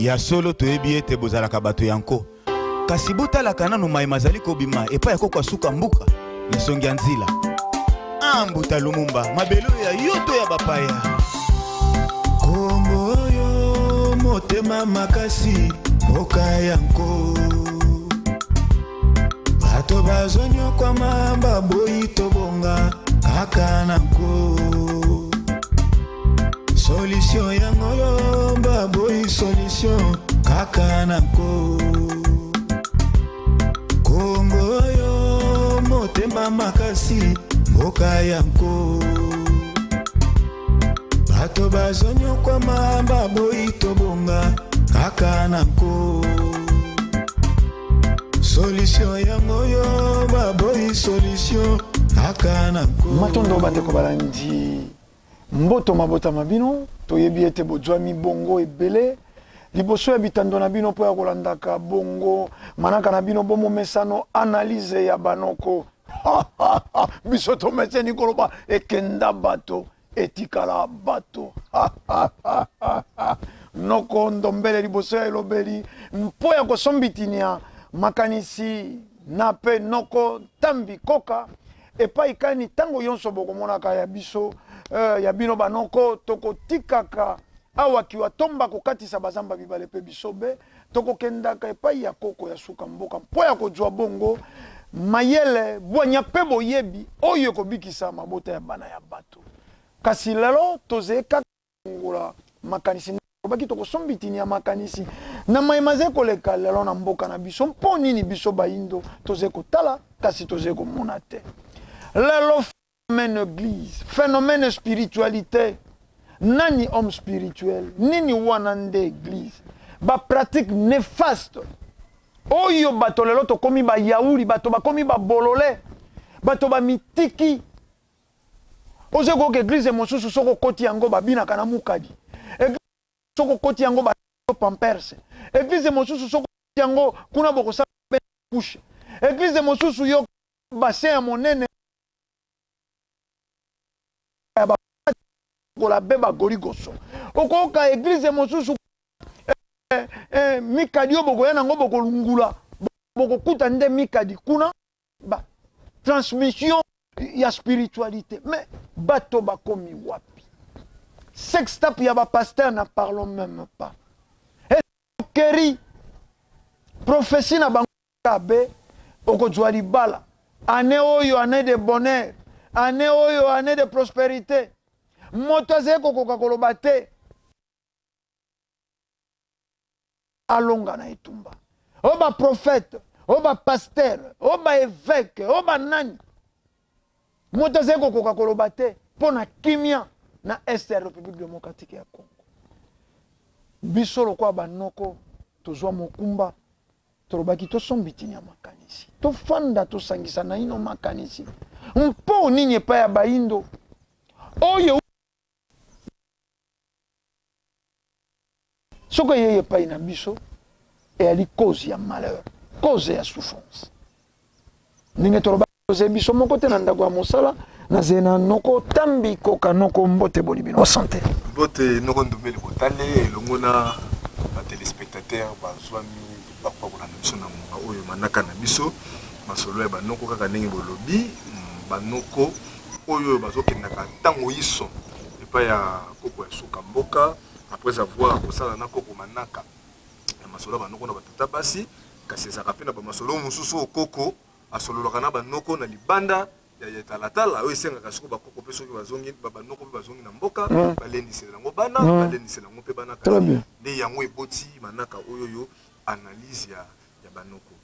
ya solo toyebi ete bozalaka bato yanko kasi botalaka nanu mai mazali kobima epai ya koko asuka mbuka lisongi ya nzila ambuta lumumba mabelo ya yoto ya bapaya Kongo yo motema makasi mboka yanko bato bazonyo kwa mamba boyi tobonga kaka nanko solution yango yo baboyi solution kaka nanko Kongo yo motema makasi mboka yanko bato bazonyo kwa mamba boyi tobonga kaka nanko solution yango yo baboyi solution kaka nanko matondo bandeko balandi mboto mabota mabino toyebi ete bozwami bongo ebele liboso ya bitando na bino po ya kolandaka bongo manaka na bino bomo mesano analyse ya banoko biso to meseni koloba ekenda bato etikala bato noko ndombele liboso ya elobeli mpo ya kosombitinia makanisi na pe noko tambi koka epai kani tango yonso bokomonaka ya biso ya bino banoko tokotikaka awa kiwa tomba kokatisa bazamba bibale pe bisobe tokokendaka epai ya koko ya suka mboka mpo ya kozwa bongo mayele bwanya pe boyebi oyo kobikisa mabota ya bana ya bato kasi lelo tozeka ngula makanisi baki tokosombitini ya makanisi na maimaze koleka lelo na mboka na biso mpo nini biso baindo toze kotala kasi toze komona te lelo phénomène église phénomène spiritualité nani homme spirituel nini wana nde église ba pratique néfaste oyo bato lelo tokomi ba yaouri bato bakomi ba bolole bato ba mitiki oze ko église mosusu soko koti yango babina kana mukadi église soko koti yango ba pamperse église mosusu soko koti yango kuna boko sa couche église mosusu yo bassin ya monene la beba gorigoso okoka église mosusu mikadi yo boko yana ngo boko lungula boko kuta nde mikadi kuna ba transmission ya spiritualité mais bato bakomi wapi sextape ya ba pasteur na parlons même pas et keri prophétie na bango kabe okozwa libala année oyo année de bonheur année oyo année de prospérité moto azeko koka koloba te alonga na etumba oba prophète oba pasteur oba évêque oba nani moto azeko koka koloba te pona kimia na est ya République démocratique ya Congo biso lokwa banoko tozwa mokumba tolobaki tosombitini ya makanisi tofanda tosangisa na ino makanisi mpo nini epai ya baindo oyo soko yeye pa ina biso et ali cause ya malheur cause ya souffrance ninge toroba cause biso moko te na ndako ya mosala na zena noko tambi koka noko mbote bolibino santé mbote noko ndomeli botale elongo na ba téléspectateurs bazwami bakwa kuna biso na monga oyo manaka na biso masolo ya banoko kaka ndenge bolobi banoko oyo bazokendaka ntango iso epai ya koko ya suka mboka après avoir kosala na koko manaka ya masolo banoko na batata basi kasi ezaka mpe na bamasolo mosusu okoko asololaka na banoko na libanda ya talatala oyo esengaka soko bakoko mpe soki bazongi banoko mpe bazongi na mboka balendisela yango bana balendisela yango mpe bana kasi nde yango eboti manaka oyo yo analyse ya banoko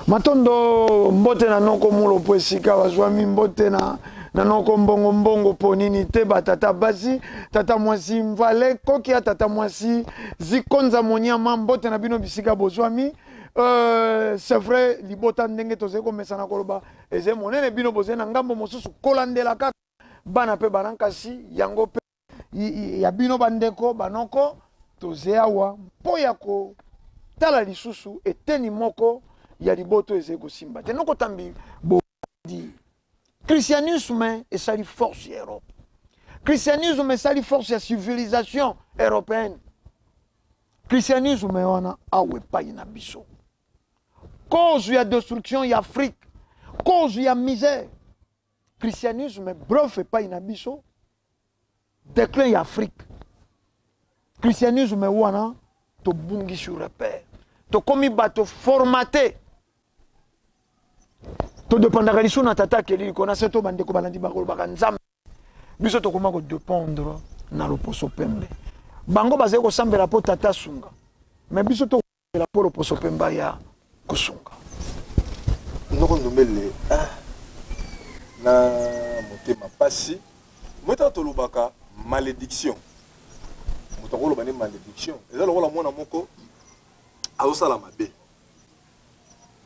matondo mbote na noko mulo po esika bazwami mbote na noko mbongo mbongo po nini te batata basi tata mwasi mvale koki ya tata mwasi zikonza monyama mbote na bino bisika bozwami c'est vrai libota ndenge toze komesana koloba eze monene bino boze na ngambo mosusu kolandela kaka bana pe banankasi yango pe ya bino bandeko banoko toze awa mpo ya ko tala lisusu eteni moko ya liboto ezeko simba te noko tambi bo di christianisme esali force ya Europe christianisme esali force ya civilisation européenne christianisme wana awe pa ina biso cause ya destruction ya Afrique cause ya misère christianisme brofe pa ina biso déclin ya Afrique christianisme wana to bungi sur repère to komi bato formaté to dépendaka lisu na tata kelili kona se to bandeko balandi bakolobaka nzambe biso tokoma kodépendre na loposo pembe bango bazali kosambela mpo tata sunga mais biso tokosambela mpo loposo pembe ya kosunga noko ndombele na motema pasi mota tolobaka malédiction moto akoloba ni malédiction eza lokola mwana moko azosala mabe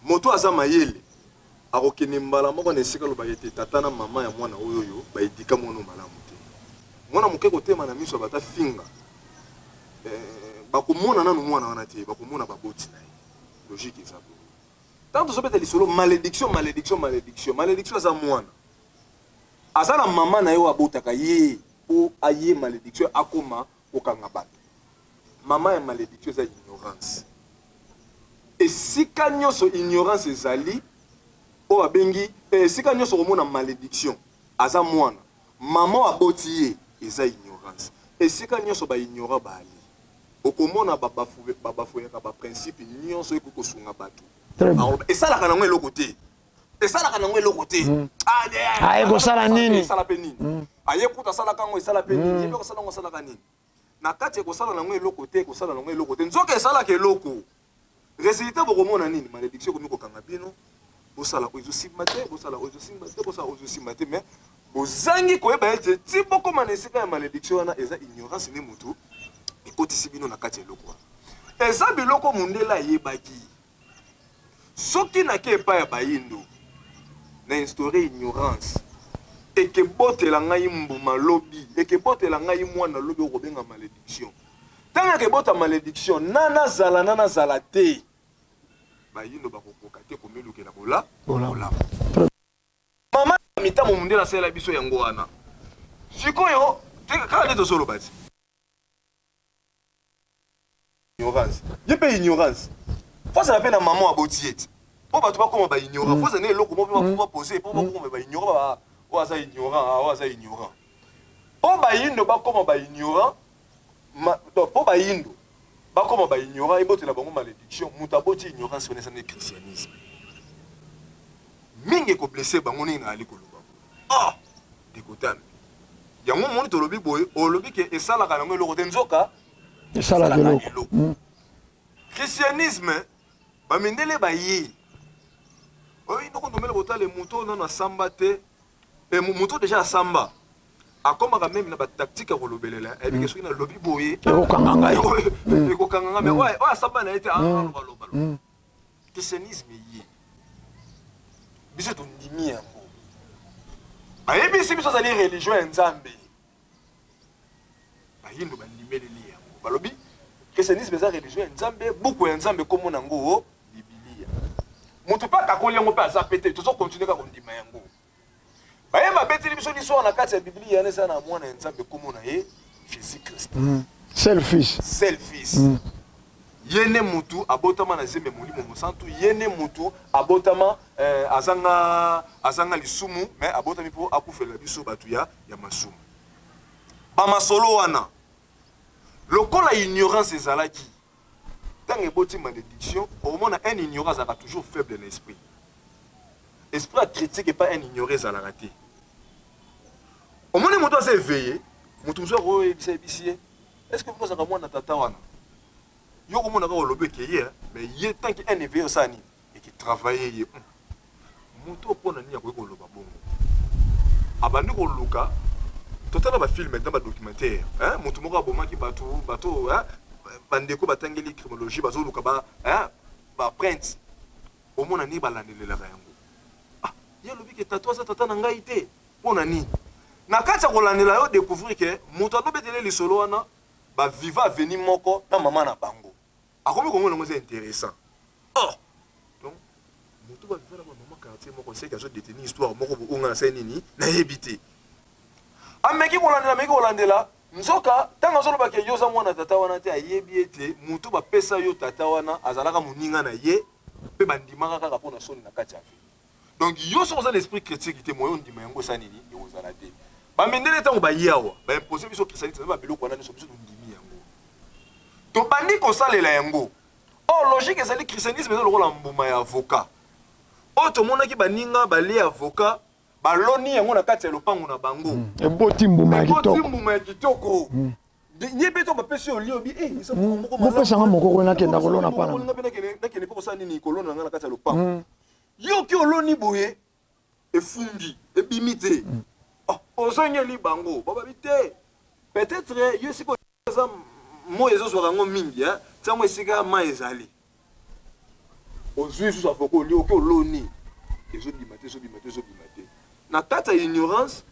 moto aza mayele akokende mbala moko na esika loba ete tata na mama ya mwana oyo baedika mwana malamu te mwana moke kotema na miso bata finga bakomona nanu mwana wana te bakomona baboti na ye logique eza bo tant tozobeta lisolo malédiction aza mwana aza na mama na ye oyo abotaka ye po aye malédiction akoma kokanga bato mama ya malédiction eza ignorance esika nyonso ignorance ezali oyo abengi esika nyonso komona malédiction aza mwana mama aboti ye eza ignorance esika nyonso baignora bali okomona babafuyaka baprincipe nyonso ekokosunga bato esalaka nango eloko te esalaka nango eloko te ekosala nini esala mpe nini aye kuta asalaka yango esala mpe nini yebi okosala yango asalaka nini na kati ekosala nango eloko te ekosala nango eloko te nzoka esalaka eloko résultat bokomona nini malédiction ekomi kokanga bino bosala oyo ezosimba te bosala oyo ezosimba te bosala oyo ezosimba te mais bozangi koyeba ete ti bokoma na esika ya malédiction wana eza ignorance nde motu ekotisi bino na kati ya eloko wana eza biloko mondele ayebaki soki nake epai ya bayindo na instaure ignorance ekebotela ngai mbuma lobi ekebotela ngai mwana lobi okobenga malédiction ntango ekebota malédiction nanazala te bayindo bakokoka te komelukela bolamu mama mitamo mondele asalela biso yango wana sikoyo kaka nde tozoloba ti ignorance ye mpe ignorance fozala mpe na mama aboti ye ti po bato bakoma baignora foza ne eloko mo mpe bapose po bakoma baignora oyo aza ignorant po bayindo bakoma baignorant po bayindo bakoma baignorant ebotela bango malédiction moto aboti ignorance wana esana christianisme mingi ekoblesse bango ndenge naali koloba dekotami yango moni tolobi boye olobi ke esalaka nango eloko te nzoka esalaka eloko christianisme bamindele baye oyo ndoko ndomele botale moto nano asamba te moto déjà asamba akomaka meme na batactique ya kolobelela ebike soki nalobi boye ekokanga ngai mais oyo asamba na ye te alobaloba christianisme ye biso tondimi yango bayebisi biso azali religion ya nzambe bayindo bandimeleli yango balobi christianisme eza religion ya nzambe buku ya nzambe kombo nango bibilia moto mpe akakoli yango mpe aza pete tozokontinue kaka kondima yango bayeba beteli biso liso na kati ya bibilia yana eza na mwana ya nzambe kombo na ye jésus christ selfis ye nde motu abotama na nzembe molimo mosantu ye nde motu abotama azanga lisumu mais abotami mpo akufela biso bato ya masumu bamasolo wana lokola ignorance ezalaki ntango eboti malédiction omona un ignorant azalaka toujours faible na esprit ya critique epa un ignoré ezalaka te omoni moto aza éveillé moto mosu akoyebisa yebisi ye est ce que bino azalaka mwana tata wana yo komona kaka olobi eke ye mais ye tanki un éveillé osala nini ekitravaille ye moto mpona nini akoki koloba bongo abandi koluka totala bafilme na badocumentaire moto moko abomaki bato bandeko batangeli criminologie bazoluka baprinte omona nini balandelelaka yango ye alobi ke tata aza tata na ngai te mpona nini na kati ya kolandela yo découvrir ke moto alobetele lisolo wana baviva aveni moko na mama na bango akomi kongo nango eza intéressant donc moto baviva na bamama quartier moko seki azodeteni histoire moko boonga na sai nini nayebi te ameki kolandela nzoka ntango azolobaka yo oza mwana tata wana te ayebi ete moto pesa yo tata wana azalaka moninga na ye pe bandimaka kaka mpona soni na kati ya vie. Donc yo so oza l'esprit critique te moyo ndima yango eza nini ekozala te. Bamendele ntango baye awa baimpose biso christianité na babiloko wana nyonso biso tondimi yango tobandi kosalela yango. Or logique ezali christianisme eza lokola mbuma ya avocat oyo tomonaki baninga balie avocat baloni yango na kati ya lopango na bango eboti mbuma ya kitoko nyebe to bapesi yo lio bi isa moko mopesanga mokoko nakenda kolona pana nakende mpo kosala nini kolona nanga na kati ya lopango yo ki oloni boye efungi ebimi te ozongeli bango bababi te peut-être yo esika eza mo ezozwaka yango mingi ntango esika ma ezali ozwi susu afoko oli oki oloni ezobima te na kati ya ignorance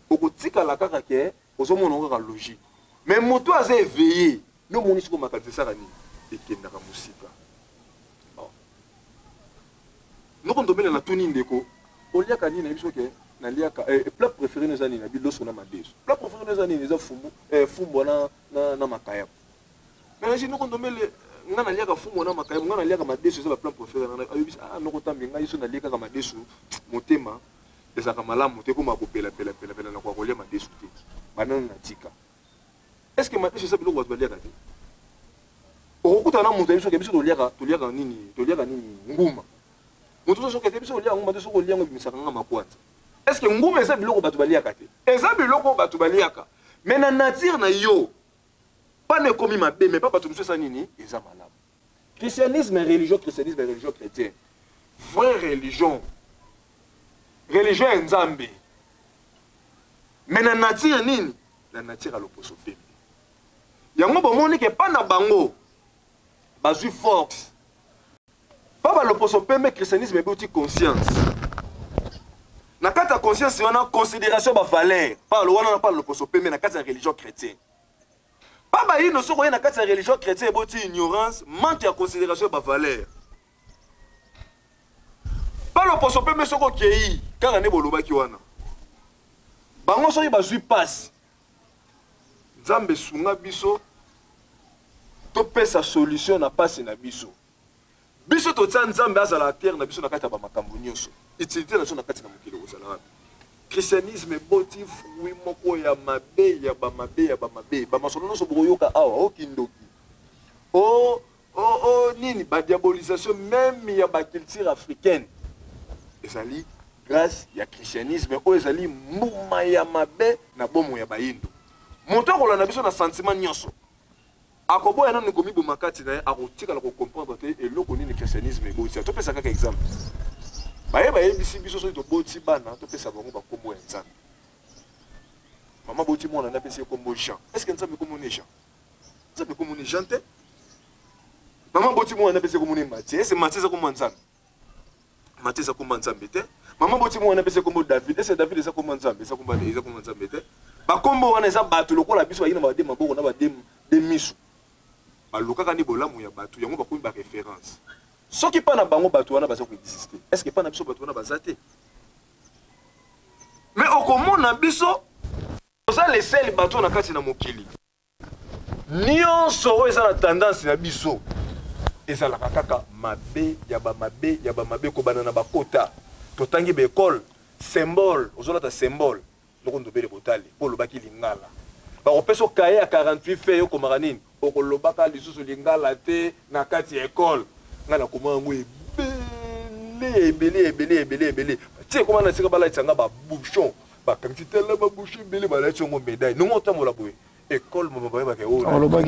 okotikala kaka ke ozomona kaka logique mais moto aza éveillé nomoni siko makanisi esaka nini ekendaka mosika noko ndomele na tuni ndeko oliaka nini na biso ke naliaka plat préféré eza nini na biloso na madeso plat préféré eza nini eza fumbo na makayabo mais nasi noko ndomele nga naliaka fumbo na makayabo nga naliaka madeso eza baplat préféré ayobisa noko tambi ngai so naliakaka madeso motema ezalaka malamu te koma kopelapela na kolia madeso te banana na tika est-ce que madeso eza biloko bato baliaka te okokuta na moto abiso ke biso toliaka nini nguma moto soki te biso olia nguma te soki olia ngo ebimisaka nga makwanza. Est-ce que nguma eza biloko bato baliaka te eza biloko bato baliaka mais na nature na yo pas ne komi mabe mais pas bato mosusu eza nini eza malamu. Christianisme et religion chrétien vraie religion ya nzambe mais na nature nini na nature ya loposo pembe yango bomoni ke pa na bango bazwi force pa baloposo pembe christianisme ebeuti conscience na kati ya conscience wana considération bavaleur pa wana na pa loposo pembe na kati ya religion chrétien pa bayino soko ye na kati ya religion chrétien ebeuti ignorance manque ya considération bavaleur pa loposo pembe soko okei kaka nde bolobaki wana bango soki bazwi pasi nzambe sunga biso topesa solution na pasi na biso biso totia nzambe azala terre na biso na kati ya bamakambo nyonso utilité na biso na kati na mokili kozala wapi. Christianisme eboti fruit moko ya mabe bamasolo nyonso bokoyoka awa okindoki nini badiabolisation même ya baculture africaine ezali grâce ya christianisme oyo ezali mbuma ya mabe na bomo ya bayindo moto akolanda biso na sentiment nyonso akoboya nanu komiboma kati na ye akotikala kocomprendre te eloko nini christianisme eboti topesa kaka exemple bayebisi biso soki toboti bana topesa bango bakombo ya nzambe mama boti mwana nde apesi ye kombo Jean est ce que nzambe komoni Jean nzambe komoni Jean te mama boti mwana nde apesi ye komoni Matthieu est ce Matthieu eza kombo ya nzambe Matthieu eza kombo ya nzambe te mama boti mwana nde apesi ye kombo David est ce David eza kombo ya nzambe eza kombo ya nzambe te bakombo wana eza bato lokola biso bayina badema maboko na badema de miso balokaka ni bolamu ya bato yango bakomi ba référence soki pa na bango bato wana baza koexister est ce que pa na biso bato wana baza te mais okomona biso oza leseli bato na kati na mokili nyonso oyo eza na tendance na biso ezalaka kaka mabe ya bamabe kobana na bakota totangi baekole symbole ozolata symbole loko ndobele botali mpo olobaki lingala bakopesa okaye ya 48 fe okomaka nini okolobaka lisusu lingala te na kati ya ekole ngai nakoma yango ebele tie koma na sika balatisanga babouchon bakanisi tala babouchon ebele balaiti yango médaille nongo otambola boye ekole mama bayebaka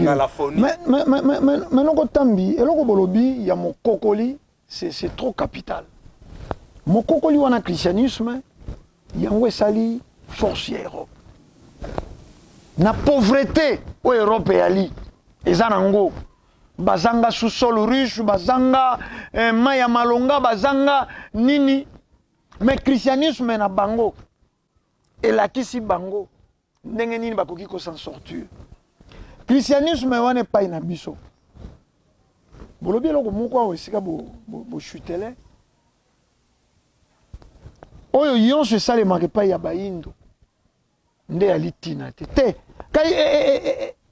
na la fonie mais noko tambi eloko bolobi ya mokokoli c'est trop capital mokokoli wana christianisme yango esali force ya Europe na pauvreté o Europe yali eza nango bazanga sous-sol riche bazanga maya malonga bazanga nini mais christianisme na bango elakisi bango ndenge nini bakoki ko s'en sortir christianisme wana epai na biso bolobi eloko moko awa esika bochutele oyo yonso esalemaka epai ya bayindo nde yali tina te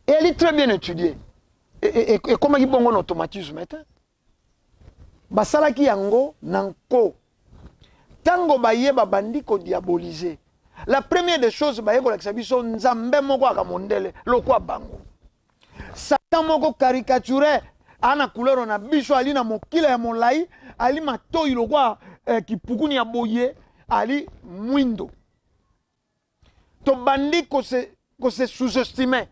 eyali très bien étudié ekomaki bongo na automatisme te basalaki yango na nko tango bayeba bandi kodiabolize la première des choses baye kolakisa biso nzambe moko akamondele lokwa bango satan moko caricature ana couleur na biso ali na mokila ya molai ali matoi lokwa kipukuni ya boye ali mwindo to bandi ko se sous-estimer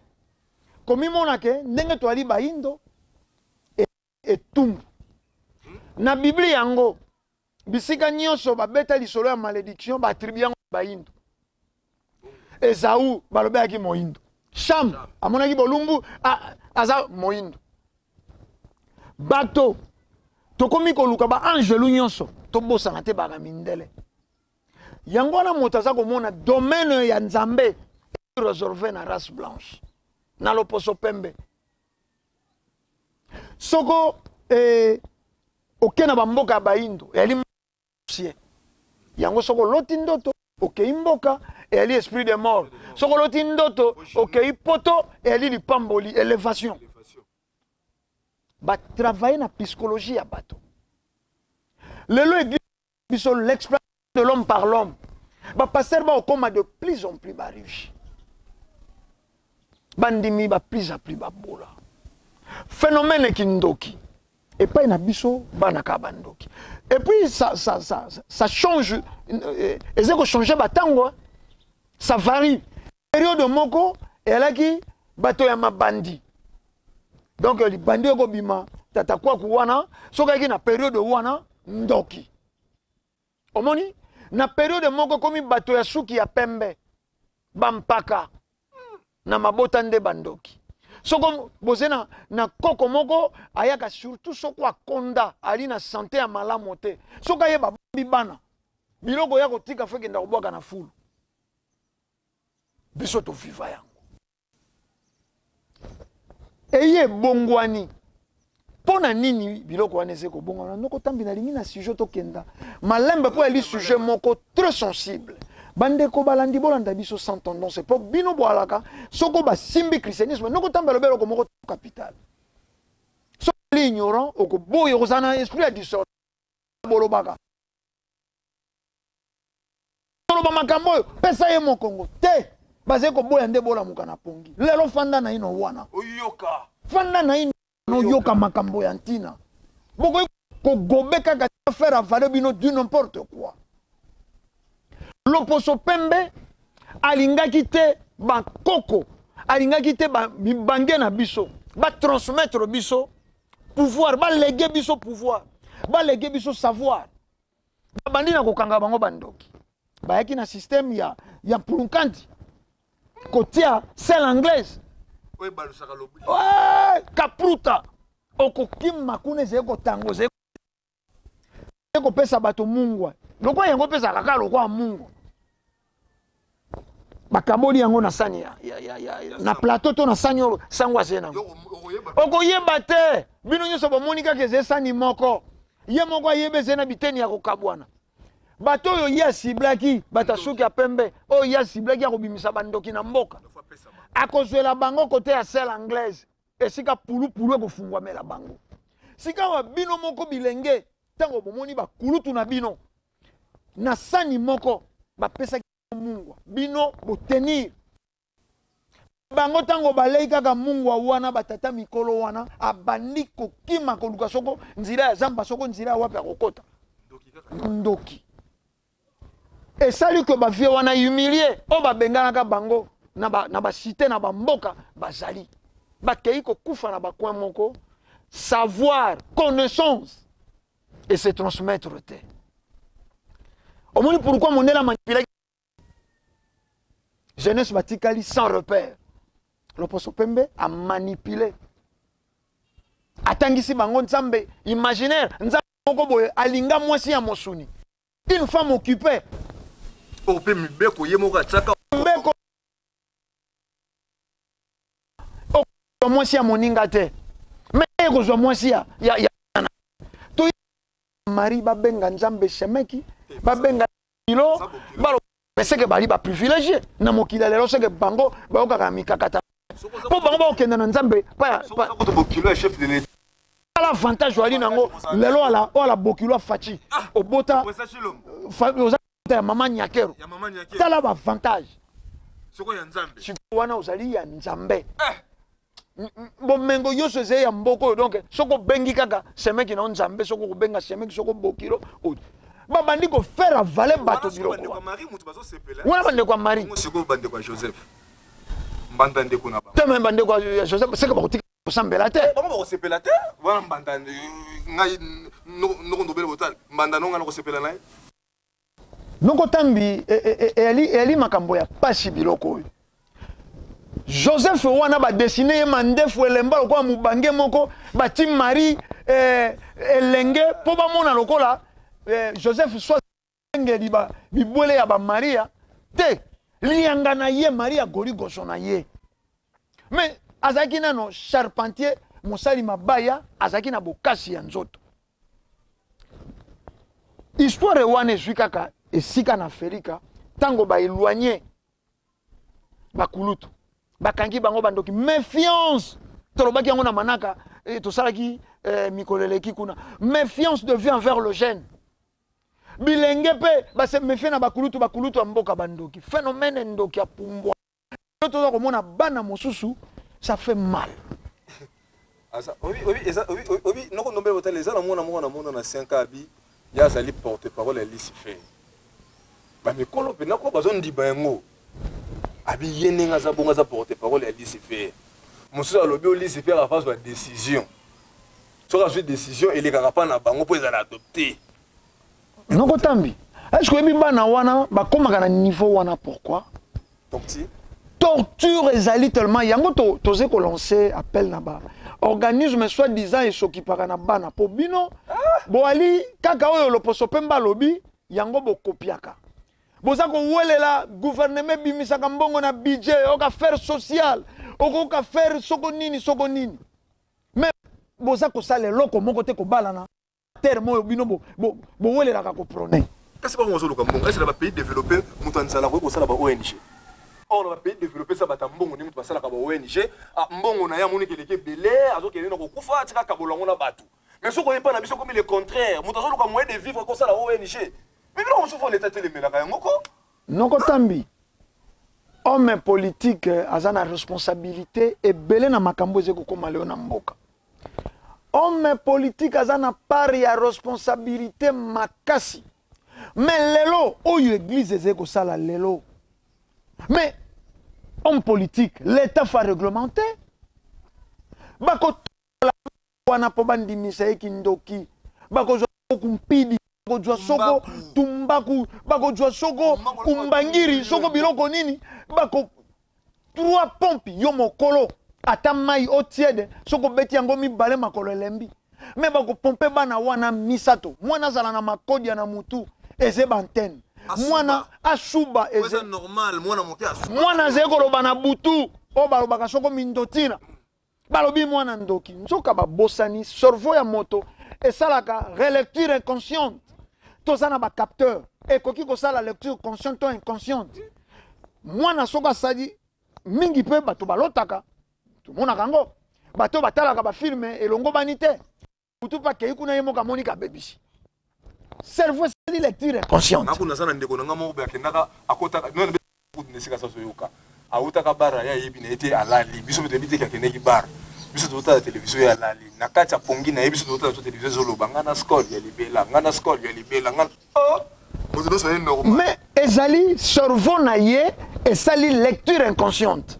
komi monake ndenge to ali baindo etumbu na Biblia yango bisika nyonso babeta lisolo ya malédiction ba attribue yango baindo Esaú balobaki moindo Cham amonaki bolumbu aza moindo bato tokomi koluka ba angelu nyonso tobosana te baka mindele yango na moto aza komona domaine ya nzambe réservé na race blanche na loposo pembe soko okena bamboka baindo yali yango soko loti ndoto okei mboka eli esprit de mort soko loti ndoto okei poto eli lipamboli élévation ba travailler na psychologie ya bato lelo église biso l'exploitation de l'homme par l'homme ba pasteur ba okoma de plus en plus ba riche bandimi ba plus à plus ba bola phénomène kindoki et pas na biso bana ka bandoki et puis ça change et ça changer batango ça varie période moko elaki bato ya mabandi donc li bandi ko bima tata kwa kuwana soka ki na période wana ndoki omoni na période moko komi bato ya suki ya pembe bampaka na mabota nde bandoki soko bozena na koko moko ayaka surtout soko akonda ali na santé ya malamu te soko yeba bibana biloko ya kotika feke nda kobwaka na fulu biso to viva yango eye bongwani pona nini biloko wana eze kobongwana noko tambi na lingi na sujet to kenda malembe po ali sujet moko très sensible bande ko balandi bolanda biso sans tendance po bino boalaka soko ba simbi christianisme noko tamba lobelo ko moko capital so ignorant oko boyo kozana esprit ya disordre bolobaka solo makambo pesa ye mokongo te baze ko boya nde bola mukana pongi lelo fanda na ino wana oyoka fanda na ino no yoka makambo ya ntina boko ko gobeka ka faire avaler bino du n'importe quoi loposo pembe alingaki te bakoko alingaki te bange na biso ba transmettre biso pouvoir ba léguer biso pouvoir ba léguer biso savoir bandi na kokanga bango bandoki bayaki na système ya pulunkanti kotia sel anglaise oye balusaka lobi kapruta okokima kuna zeko tango zeko pesa bato mungwa lokwa yango pesa kaka lokwa mungu bakaboli yango na sani na plateau to na sani sangwa zena okoyeba te bino nyonso bomoni kaka eze sani moko ye moko ayebe zena biteni ya kokabwana bato oyo ye asiblaki batasuki ya pembe oyo ye asiblaki akobimisa bandoki na mboka akozwela bango kote ya sel anglaise esika pulupulu ekofungwamela bango sika wa bino moko bilenge ntango bomoni bakulutu na bino na sani moko bapesaki mungwa bino botenir bango ntango balei kaka mungwa wana batata mikolo wana abandi kokima koluka soko nzira ya zamba soko nzira ya wapi akokota ndoki esali ke bavie wana humilie oyo babenganaka bango na basite na bamboka bazali bakei kokufa na bakoin moko savoir connaissance et se transmettre te omoni pourquoi mondela manipulaki jeunesse batikali sans repère loposo pembe a manipulé atangisi bango nzambe imaginaire nzambe moko boye alinga mwasi ya mosuni une femme occupée ope mibeko ye moko atsaka mbeko mwasi ya moninga te mais ekozwa mwasi ya to mari babenga nzambe shemeki babenga ilo balo peseke bali ba privilégié na mokila lelo seke bango bayokaka mikakata po bango ba okenda na nzambe pa ko to bokilo chef de l'état ala avantage wali nango lelo ala bokilo fachi obota oza ya mama nyakero tala ba avantage soko ya nzambe wana ozali ya nzambe bomengo yoso ze ya mboko donc soko bengi kaka semeki na nzambe soko kubenga semeki soko bokilo babandi ko faire avaler bato biloko wana bande kwa Marie soko bande kwa Joseph mbanda ndeko na ba teme bande kwa Joseph seka bakotika kosambela te bango bakosepela te wana mbanda ngai no ndobele botal mbanda no ngana kosepela naye noko tambi eli makambo ya pasi biloko oyo Joseph wana ba dessiner ye mandefu elemba lokola mubange moko bati Marie elenge po bamona lokola Joseph soit ngeli ba bibwele ya ba Maria te lianga na ye Maria goligoso na ye mais azaki nano charpentier mosali mabaya azaki na bokasi ya nzoto histoire wana ezwi kaka esika na Afrika tango ba éloigné bakulutu bakangi bango bandoki méfiance tolobaki yango na manaka tosalaki mikoleleki kuna méfiance devient envers le jeune bilenge pe base méfier na bakulutu ya mboka bandoki phénomène ndoki ya pumbwa toza komona bana mosusu ça fait mal oui noko nombe botal ezala mona na 5 abi ya zali porte-parole ya Lucifer ba mikolo pe nako bazondiba yango abi yene nga za bonga za porte-parole ya Lucifer mususu alobi Lucifer a phase de décision soka zwi décision ele kaka pa na bango po ezala adopter noko tambi est-ce que bana wana bakomaka na niveau wana pourquoi torture ezali tellement yango toze ko lancer appel na ba organisme soit disant et s'occupera na bana po bino boali kaka oyo loposo pemba lobi yango bokopiaka boza ko welela gouvernement bimisaka mbongo na budget oka faire social oka faire soko nini mais boza ko sala loko moko te ko balana terme bino bo welela ka ko prôner kasi ba ngozoluka mbongo est-ce que ba pays développés mutanzala ko sala ba ONG or ba pays développés ça bata mbongo ni mutu basala ka ba ONG mbongo na ya moni keleke belé azokele na ko kufa tika ka bolongo na batu mais soko yepa na biso comme le contraire mutazoluka moyen de vivre ko sala ONG mais non souvent l'état telemelaka yango ko noko tambi homme politique azana responsabilité et belé na makambo ezeko koma leo na mboka homme politique azana part ya responsabilité makasi mais lelo oyo église ezeko sala lelo mais homme politique l'état fa réglementer bako wana po bandimisa ekindoki bako zo kumpidi bako jwa soko tumbaku bako jwa soko kumbangiri soko biloko nini bako 3 pompes yo mokolo ata mai otiede soko beti yango mibale makolo elembi mais bako pompe bana wana misato mwana zala na makodi na mutu eze bantene mwana asuba eze normal mwana zeko loba na butu o balobaka soko mindotina balobi mwana ndoki nzoka babosani cerveau ya moto esalaka relecture inconsciente toza na bacapteur ekoki kosala lecture consciente to inconsciente mwana soko asali mingi mpe bato balotaka tomonaka yango bato batalaka bafilme elongo bani te kutu mpe akei kuna ye moko amonika abebisi cerveau esali lecture inconsciente nakuna sana ndeko nanga moko akendaka akotaka nona nesika saso yoka autaka bara ya yebi na ete alali biso betebi te kakendeki bara biso totala télévision ya alali na kati ya pongi na ye biso totala to télévision zoloba ngana skol ya libela ngana mais ezali cerveau na ye esali lecture inconsciente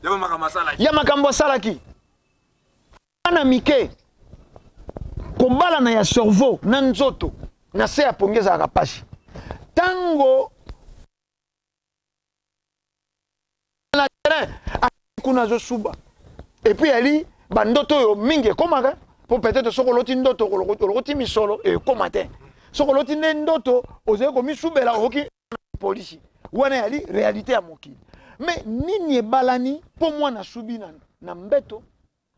ya makambo asalaki ana mike kobala na ya cerveau na nzoto na se ya pongi ezalaka pasi tango na terrain kuna azosuba epuis yali bandoto oyo mingi ekomaka po peut-être soko oloti ndoto olokoti misolo ekoma te soko oloti nde ndoto ozali komisubela okoki polisi wana yali réalité ya mokili mais nini ebalani mpo mwana asubi na mbeto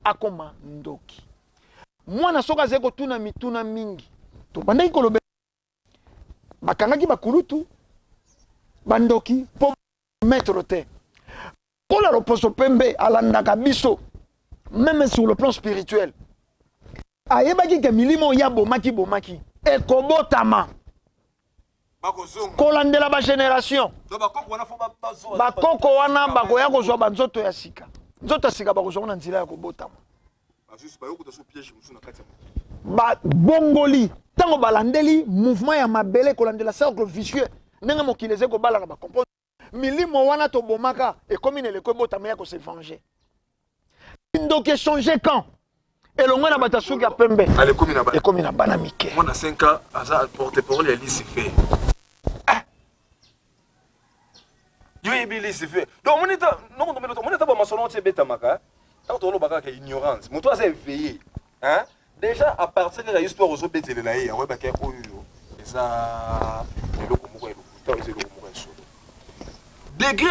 akoma ndoki mwana soko azali kotuna mituna mingi tobandaki kolobe bakangaki bakulutu bandoki mpo maître te kola loposo pembe alandaka biso même sur le plan spirituel ayebaki ke milimo ya bomaki ekobotama kolandela ba génération bakoko wana bakoya kozwa banzoto ya sika nzoto ya sika bakozwa na nzela ya kobotama bongoli tango balandeli mouvement ya mabele kolandela cercle vicieux ndenge mokili eze kobalaka bakompo milimo wana tobomaka ekomi na eleko ebotama ya kose venger ndoki échanger quand elongo na bato suki ya pembe ekomi na bana mike mwana 5 ans aza porte-parole ya lisife yo yebi lisife donc monita bamasolo ti ebetamaka ntango tolobaka ka ignorance moto aza éveillé déjà à partir de la histoire ozobetelela ye akoyebaka oyo eza eloko moko elokuta eza eloko moko ya solo degré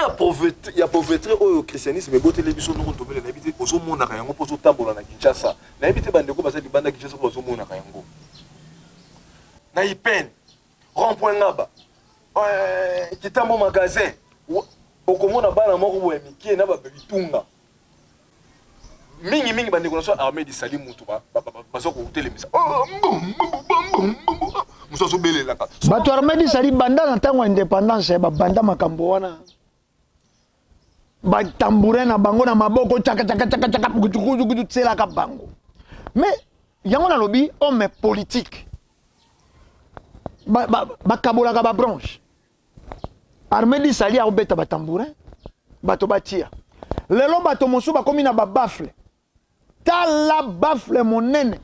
ya pauvreté oyo christianisme eboteli biso ndoko tobele nayebi te ozomonaka yango mpo ozotambola na kinshasa nayebi te bandeko baza libanda kinshasa mpo bazomonaka yango na ipene rond-point ngaba kitambo magasin okomona bana moko boya mikie na babitunga mingi bandeko na so armée disali mutu baza kotelemisa mosu azobelelaka bato armée disali banda na ntango ya indépendance babanda makambo wana batambourin na bango na maboko tchaka kutu tselaka bango mais yango nalobi homme politique bakabolaka babranche armée disali akobeta batambourin bato batia lelo bato mosusu bakomi na babafle tala bafle monene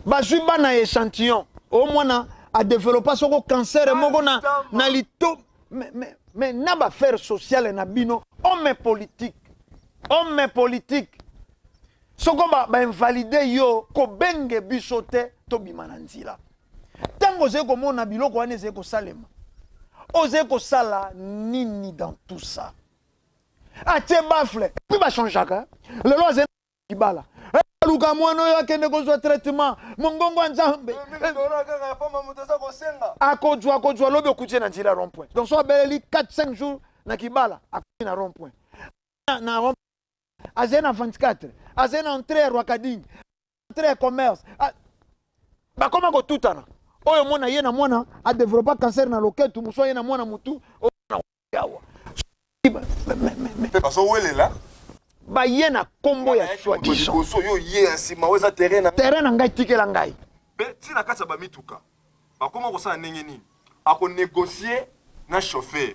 bazwi bana échantillon au mwana a développé soko cancer moko na lito mais na ba faire social na bino homme politique soko ba invalider yo ko benge biso te to bimana nzila tango ze ko mona biloko wane ze ko salema oze ko sala nini dans tout ça atie bafle puis ba changaka le lo ze kibala luka mwana oyo akende kozwa traitement mongongo ya nzambe akozwa lobi okutie na nzela rond point donc so abeleli 4-5 jours na kibala akuti na rond point na rond azali na 24 azali na entrée ya Rwakading entrée ya commerce bakoma kotutana oyo mwana ye na mwana adevelopa cancer na loketu mosu ye na mwana mutu yawa baye na kombo ya soi-disant terrain na ngai tikela ngai pe tina kati ya bamituka bakoma kosala ndenge nini akonégocier na chauffeur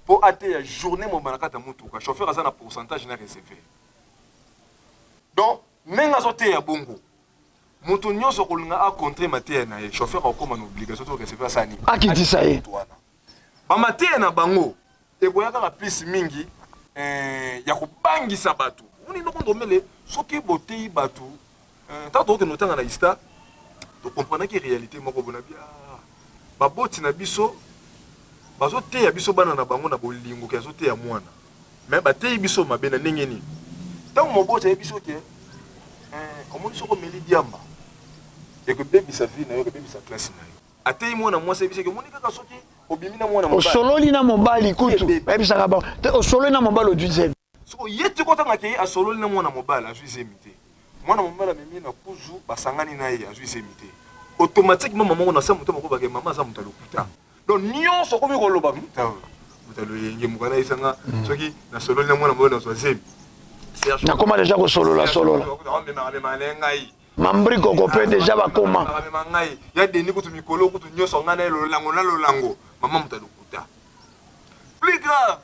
mpo ateya journée mobima na kati ya mutuka chauffeur aza na pourcentage na réservé donc ndenge azoteya bongo moto nyonso kolinga acontre mateya na ye chauffeur akokoma na obligation to réservé asala nini akitisa ye bamateya na bango eboya kaka plus mingi ya kobangisa bato oni ndoko ndomele soki boteyi bato ntango tokokende otanga na hista tokomprenaki réalité moko bona bia baboti na biso bazoteya biso bana na bango na bolingo ke azoteya mwana me bateyi biso mabe na ndenge nini ntango moboti ayebi biso ke omoni soko omeli diamba ekobebisa vie na yo ekobebisa classe na yo ateyi mwana mwasi ayebi omoni kaka soki obimi na mwana mobali osololi na mobali kutu bayebisaka bango osololi na mobali odwizemi soko ye ti kotangaka ye asololi na mwana mobali azwizemi te mwana mobali amemi na kuzu basangani na ye azwizemi te automatiquement mama ngo na sa moto moko bake mama aza moto alokuta donc nyonso okomi koloba moto aloyenge moka na yesanga soki nasololi na mwana mobali nazwa zemi nakoma deja kosolola ngai mambri koko mpe deja bakoma ngai ya deni kutu mikolo kutu nyonso ngai na lolango na lolango mama moto alokuta plus grave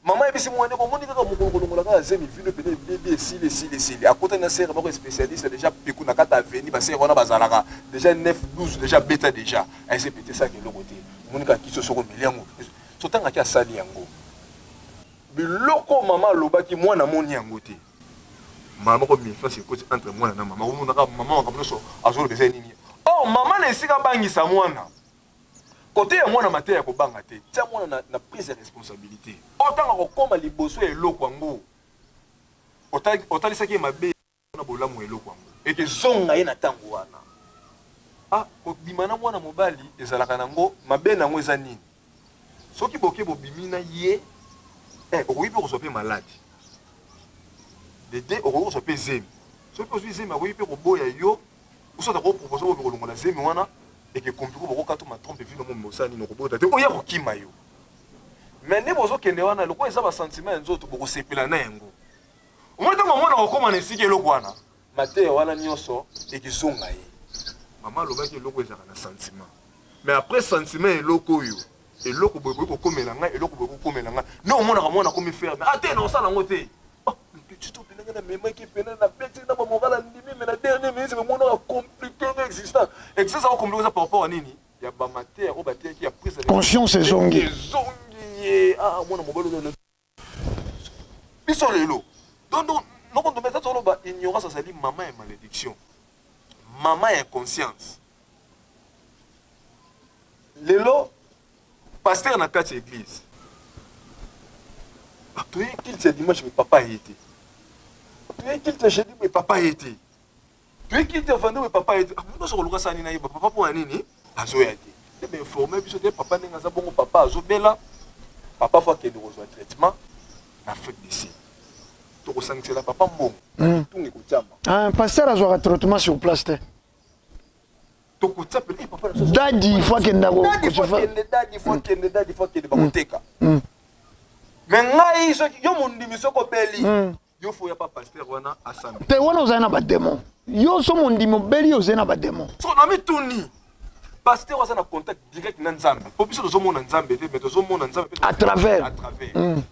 mama ebisi mwana komoni kaka mokolo kolongola kaka zemi vino pene bebe esili akota na sere moko spécialiste déjà piku na kata aveni basere wana bazalaka déjà 9-12 déjà beta déjà aise pete saki eloko te omoni kaka kiso soko meli yango sotangaki asali yango biloko mama alobaki mwana moni yango te mama moko miefance ekoti entre mwana na mama omonaka mama makambo nyonso azolobesa nini oh mama na esika bangisa mwana côté ya mwana mateya ya kobanga te tia mwana na prise ya responsabilité otanga kokoma liboso ya eloko yango otalisaki mabe na bolamu ya eloko yango ekezonga ye na ntango wana kobima na mwana mobali ezalaka nango mabe nango eza nini soki boke bobimi na ye okoki mpe kozwa mpe malade dede okoki kozwa mpe zemi soki mpe ozwi zemi akoki mpe koboya yo osota kopropose oyo kolongola zemi wana ekekompliko bokokatoma trompe vino mo mosala nini okobota te oya kokima yo me nde bozokende wana lokola eza basentiment ya nzoto bokosepela na yango omoni ntango omona kokóma na esika eloko wana mateya wana nyonso ekezonga ye mama alobaki eloko ezalaka na sentiment mais après sentiment eloko oyo eloko boye boye kokomela ngai eloko boye kokomela ngai nde omonaka mwana komi ferme ate na osala yango te petito penanga na memaki pena na beti na bamorala ndimi me na dernier minute bemonaka compliqué nga existant existence ako compliqué eza par rapport à nini ya bamateya oyo bateyaki ya prise conscience ezongi ye mwana mobali oyo biso lelo donc nokondombe eza toloba ignorance azali mama ya malédiction mama ya inconscience lelo pasteur na kati ya église toye kilte ya dimanche me papa ye te toye kilte ya jeudi me papa ye te toye kilte ya vande me papa ye te nyonso koluka sani na yeba papa mpo ya nini azoya te te bainforme biso te papa ndenge aza bongo papa azobela papa fo akende kozwa traitement na afrique du sud tokosangisela papa mbongo tunga ekotiama pasteur azwaka traitement sur place te dadi fo akende bakoteka me ngai soki yo mondimi soki obeli yo fo ya pa pasteur wana asambi te wana ozali na bademon yo so mondimi obeli ozali na bademon soko na mituni pasteur aza na contact direct na nzambe po biso tozomona nzambe te me tozomona nzambe à travers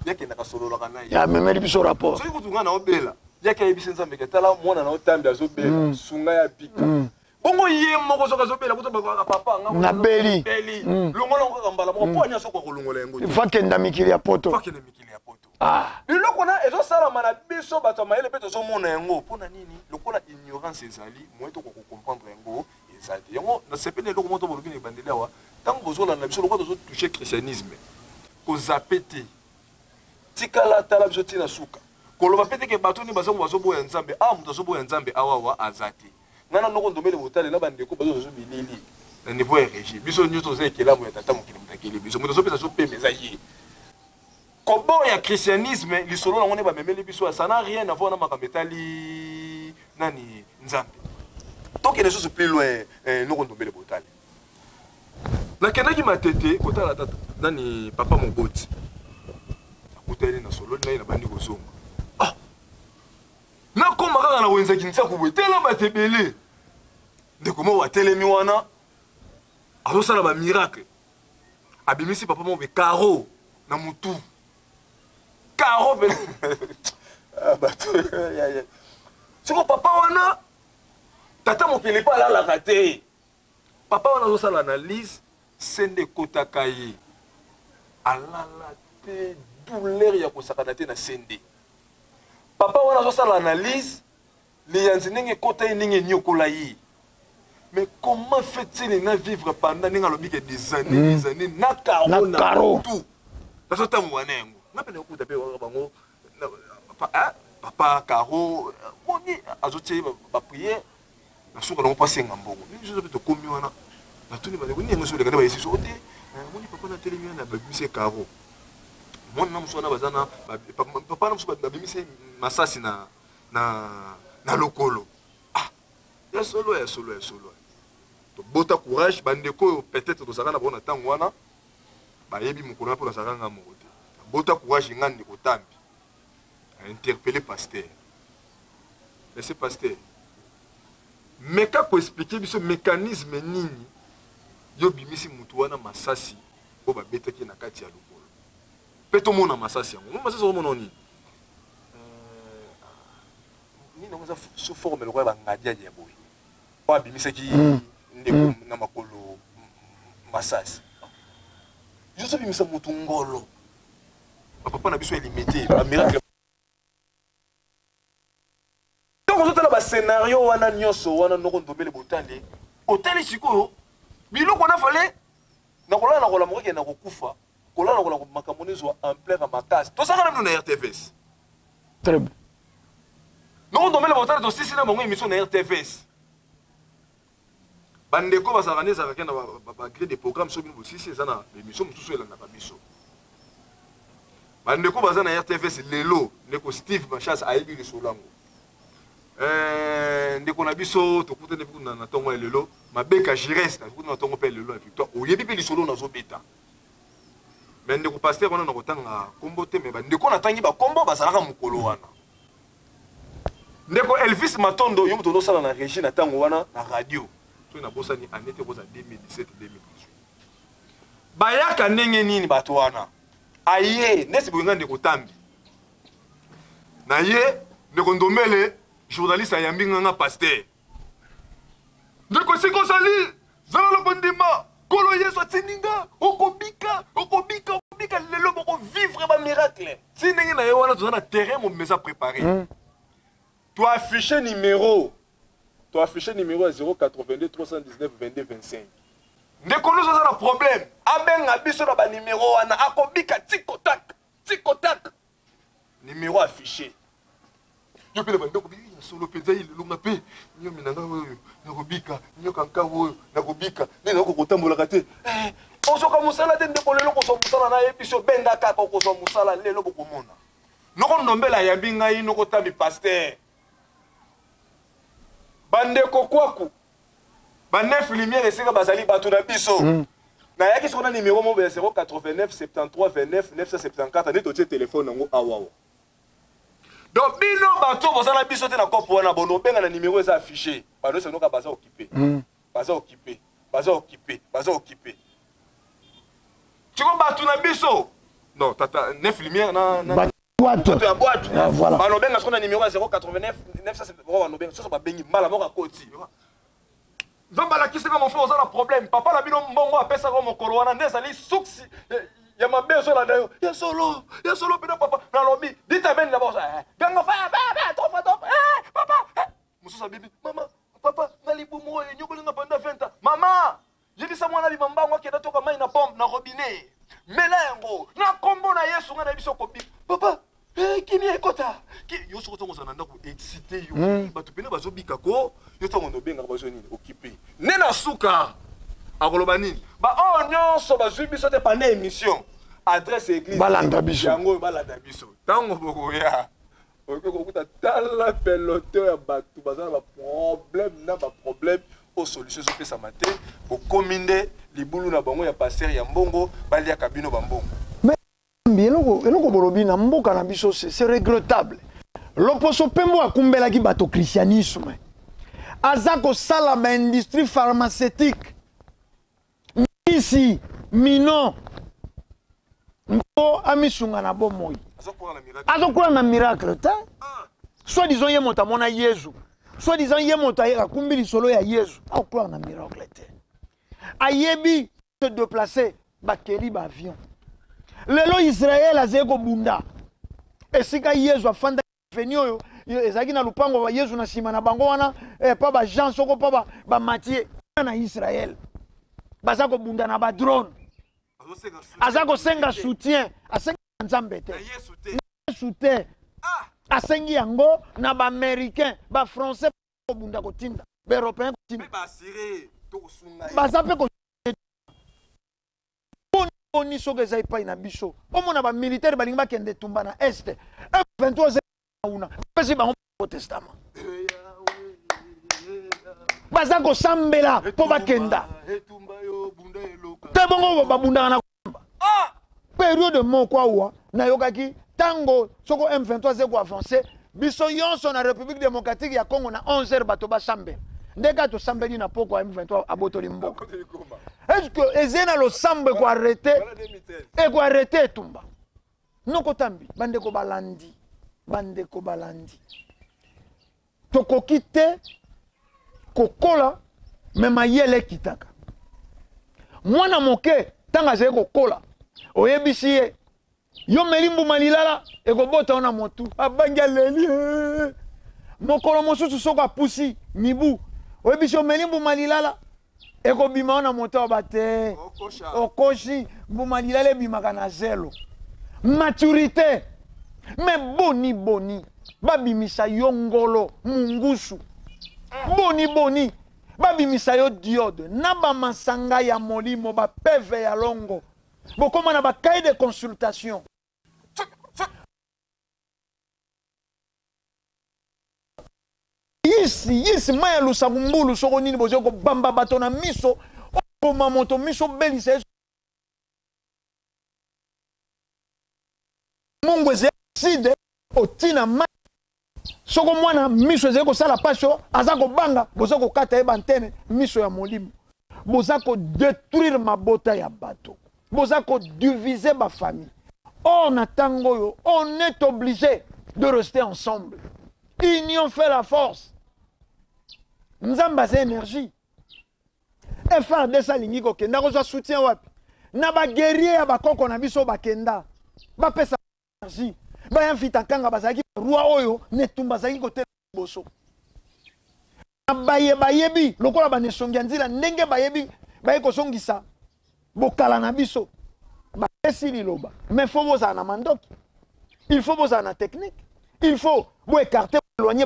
yakendaka sololaka na ye ya memeli biso rapport soki kutu ngai na obela yaki ayebisi nzambe ke tala mwana na otambi azobela sunga ya bika bongo ye moko soki azobela kuto bakaka papa nabeli longola ngo kaka mbala moko mpo nyonso okolongola yango fakenda mikili ya poto fakenda mikili ya poto biloko na ezosalama na biso bato ya mayele mpe tozomona yango mpona nini lokola ignorance ezali moye tokokomprendre yango eza te yango nasepeli eloko moko to bolobi na ebandeli awa ntango bozolanda biso lokola tozotouche christianisme kozape te tikala tala biso ntina suka koloba mpe teke bato nini bazongo bazoboya nzambe moto azoboya nzambe awawa aza te ngai na ndoko ndomele botale na bandeko bazozo bilili na niveau ya régie biso nyonso toza ekelamu ya tata mokili moto akeli biso moto azopesa zopema eza ye koboya christianisme lisolo nango nde bamemeli biso ça n'a rien à voir na makambo etali nani nzambe tokende lisusu plus loin noko ndombele botale nakendaki matete kotala tata nani papa moboti akutali na solo naye na bandi kozonga nakoma kaka na wenzaki ntiako boye tela bato ebele ndeko moko atelemi wana azosala bamiracle abimisi papa moko karo na mutu karo pene siko papa wana tata mokili mpo alalaka te papa wana azosala analyse sende ekotaka ye alala te douleur ya kosakana te na sende papa wana azosala analyse liyanzi ndenge ekota ye ndenge enyokola ye mais comment fait-il na vivre pendant ndenge alobike des années na karo na tout nazotango wana yango nga pene okuta mpe bango papa karo moni azotie bapriere nasuka nango mpo asenga mbongo nini biso mpe tokomi wana natuni bandeko nini yango soleka nde bayesi so te moni papa natelemi wana babimisi karo mwana na mosu wana baza na papa na mosu babimisi masasi na lokolo ya solo tobota courage bandeko oyo peut-être tozalaka na bango na ntango wana bayebi mokolo wana mpo nazalaka nga moko te bota courage nga ndeko tambi ainterpelle pasteur laisse pasteur meka koexplike biso mécanisme nini yo bimisi mutu wana masasi oyo babetaki na kati ya lokolo mpe tomona masasi yango masasi omona nini nini yango eza sous forme lokola bangadiadi ya boye oyo abimisaki ndeko na makolo masasi yo so bimisa mutu ngolo bapapa na biso elimité bamiracle ntango ozotala bascenario wana nyonso wana ndoko ndombele botale otali sikoyo biloko wana fale nakolala na kolamba kokende kokufa kolala na kolamba makambo nezwa ampleur ya makasi tosaka na bino na RTVS très bien ndoko ndombele botale tosisi na bango émission na RTVS bandeko bazalaka nde ezalaka na bagré de programme soki bino bosisi eza na émission mosusu elandaka biso bandeko baza na RTFS lelo ndeko Steve Machas ayebi lisolo yango ndeko na biso tokutane na tongo lelo mabeka Jires na tongo pe lelo victoire oyebi pe lisolo na zobeta mais ndeko pasteur wana na kotanga kombo te mais bandeko na tangi ba kombo bazalaka mukolo wana ndeko Elvis Matondo yo muto sala na régie na tango wana na radio to na bosani anete koza 2017 2018 bayaka ndenge nini bato wana aye nesi bolinga ndeko Tambi na ye ndeko Ndombele journaliste ayambi nga pasteur ndeko sikosali zala lobondima kolo yeso tininga okobika lelo boko vivre ba miracle si ndenge na ye wana tozana terrain mo mesa préparé tu affiché numéro à 082 319 22 25 ndeko nous ça na problème abenga biso na ba numéro wana akobika tikotak numéro affiché yo pe bandeko bi solo penza ile lunga pe nyo minanga oyo nakobika nyo kanka oyo nakobika nene okotambola kate osoka musala te ndeko lelo ko so musala na ebiso benda kaka ko so musala lelo bokomona noko Ndombela yambi ngai noko Tambi pasteur bandeko kwaku ba 9 lumière esika bazali bato na biso na yaki sona numéro mo 089 73 29 974 neto tie téléphone nango awawa donc bino bato bozala biso te na kopo wana bono benga na numéro eza affiché bano se noka baza occupé tiko bato na biso non tata 9 lumière na boîte voilà bano benga sona numéro 089 970 bano benga so ba bengi mala moka koti Zambala qui c'est comme on fait aux problème papa la bino mbongo apesa ko mokolo wana ndezali suksi ya mabeso la dayo ya solo bino papa na lobby dita ben d'abord ça ganga fa papa mususa bibi mama papa nali bumo nyokoli na banda 20 mama yedi sa mwana bimambango ke datoka mai na pompe na robinet melengo na kombo na Yesu ngana biso ko bi papa kini ekota ki yo soko tongo sananda ko excité yo bato pena bazobika ko yo tongo nobenga bazo nini occupé nena suka akoloba nini ba o nyonso bazwi biso te pendant émission adresse église balanda biso yango balanda biso tango boko ya okuta tala pelote ya bato bazana ba problème au solution so pesa matin au kominde libulu na bango ya passer ya mbongo balia kabino bambongo. Eloko bolobi na mboka na biso c'est regrettable. Loposo pembo akumbelaki bato christianisme. Azako sala ba industrie pharmaceutique. Ici mino ngo amisunga na bomoi. Azokula na miracle ta. Soit disons ye mota mona Yesu. Soit disant ye mota akumbi solo ya Yesu. Akula na miracle te. Ayebi se déplacer bakeli ba avion. Lelo Israël azeko bunda esika Yesu afanda veni oyo ezaki na lupango wa Yesu na sima na bango wana pa ba Jean soko pa ba Matthieu na Israël bazako bunda na ba drone azako senga soutien asenga nzambe te Yesu te asengi yango na ba américain ba français ko bunda ko tinda ba européen ko tinda ba assuré to kosunga bazape ko oni soke zai pa ina biso omona ba militaire balingi bakende tumba na este 23 una pesi bango protestament bazako sambela po bakenda te bongo babunda na komba période moko awa na yokaki tango soko M23 zeko avancer biso yonso na République démocratique ya Congo na 11h bato ba sambela ndeka to sambeli na poko M23 abotoli mboka. Est-ce que ezena lo sambe ko arrêter et ko arrêter tumba noko Tambi bandeko balandi toko kite kokola mema yele kitaka mwana moke tanga ze kokola oyebisi ye yo melimbu malilala e ko bota ona motu abanga leli mokolo mosusu soko apusi mibu oyebisi yo melimbu malilala eko bima na moto bate okoshi bumalilale bimaka na zelo maturité mais boni babimisa yo ngolo mungusu boni babimisa yo diode na ba masanga ya molimo ba peve ya longo bokoma na ba cahier de consultation yisi maya lusakumbulu soko nini bozo ko bamba bato na miso o mamoto miso belise Mungu zeside otina ma soko mwana miso zeko sala pasho azako banga bozo ko kata eba antenne miso ya molimo bozo ko détruire mabota ya bato bozo ko diviser ba famille. On attend, on est obligé de rester ensemble. Union fait la force. Nous avons c'est énergie. Et faire des salingi ko kenda ko soutien wapi. Na ba guerrier ba koko na biso ba kenda. Ba pesa énergie. Ba invita kanga bazaki roi oyo ne tumba zaki ko te boso. Na bayebi lokola ba ne songi nzila ndenge bayebi ba ko songisa. Bokala na biso. Mais il faut vous en mandoc. Il faut vous en technique. Il faut vous écarter, vous éloigner.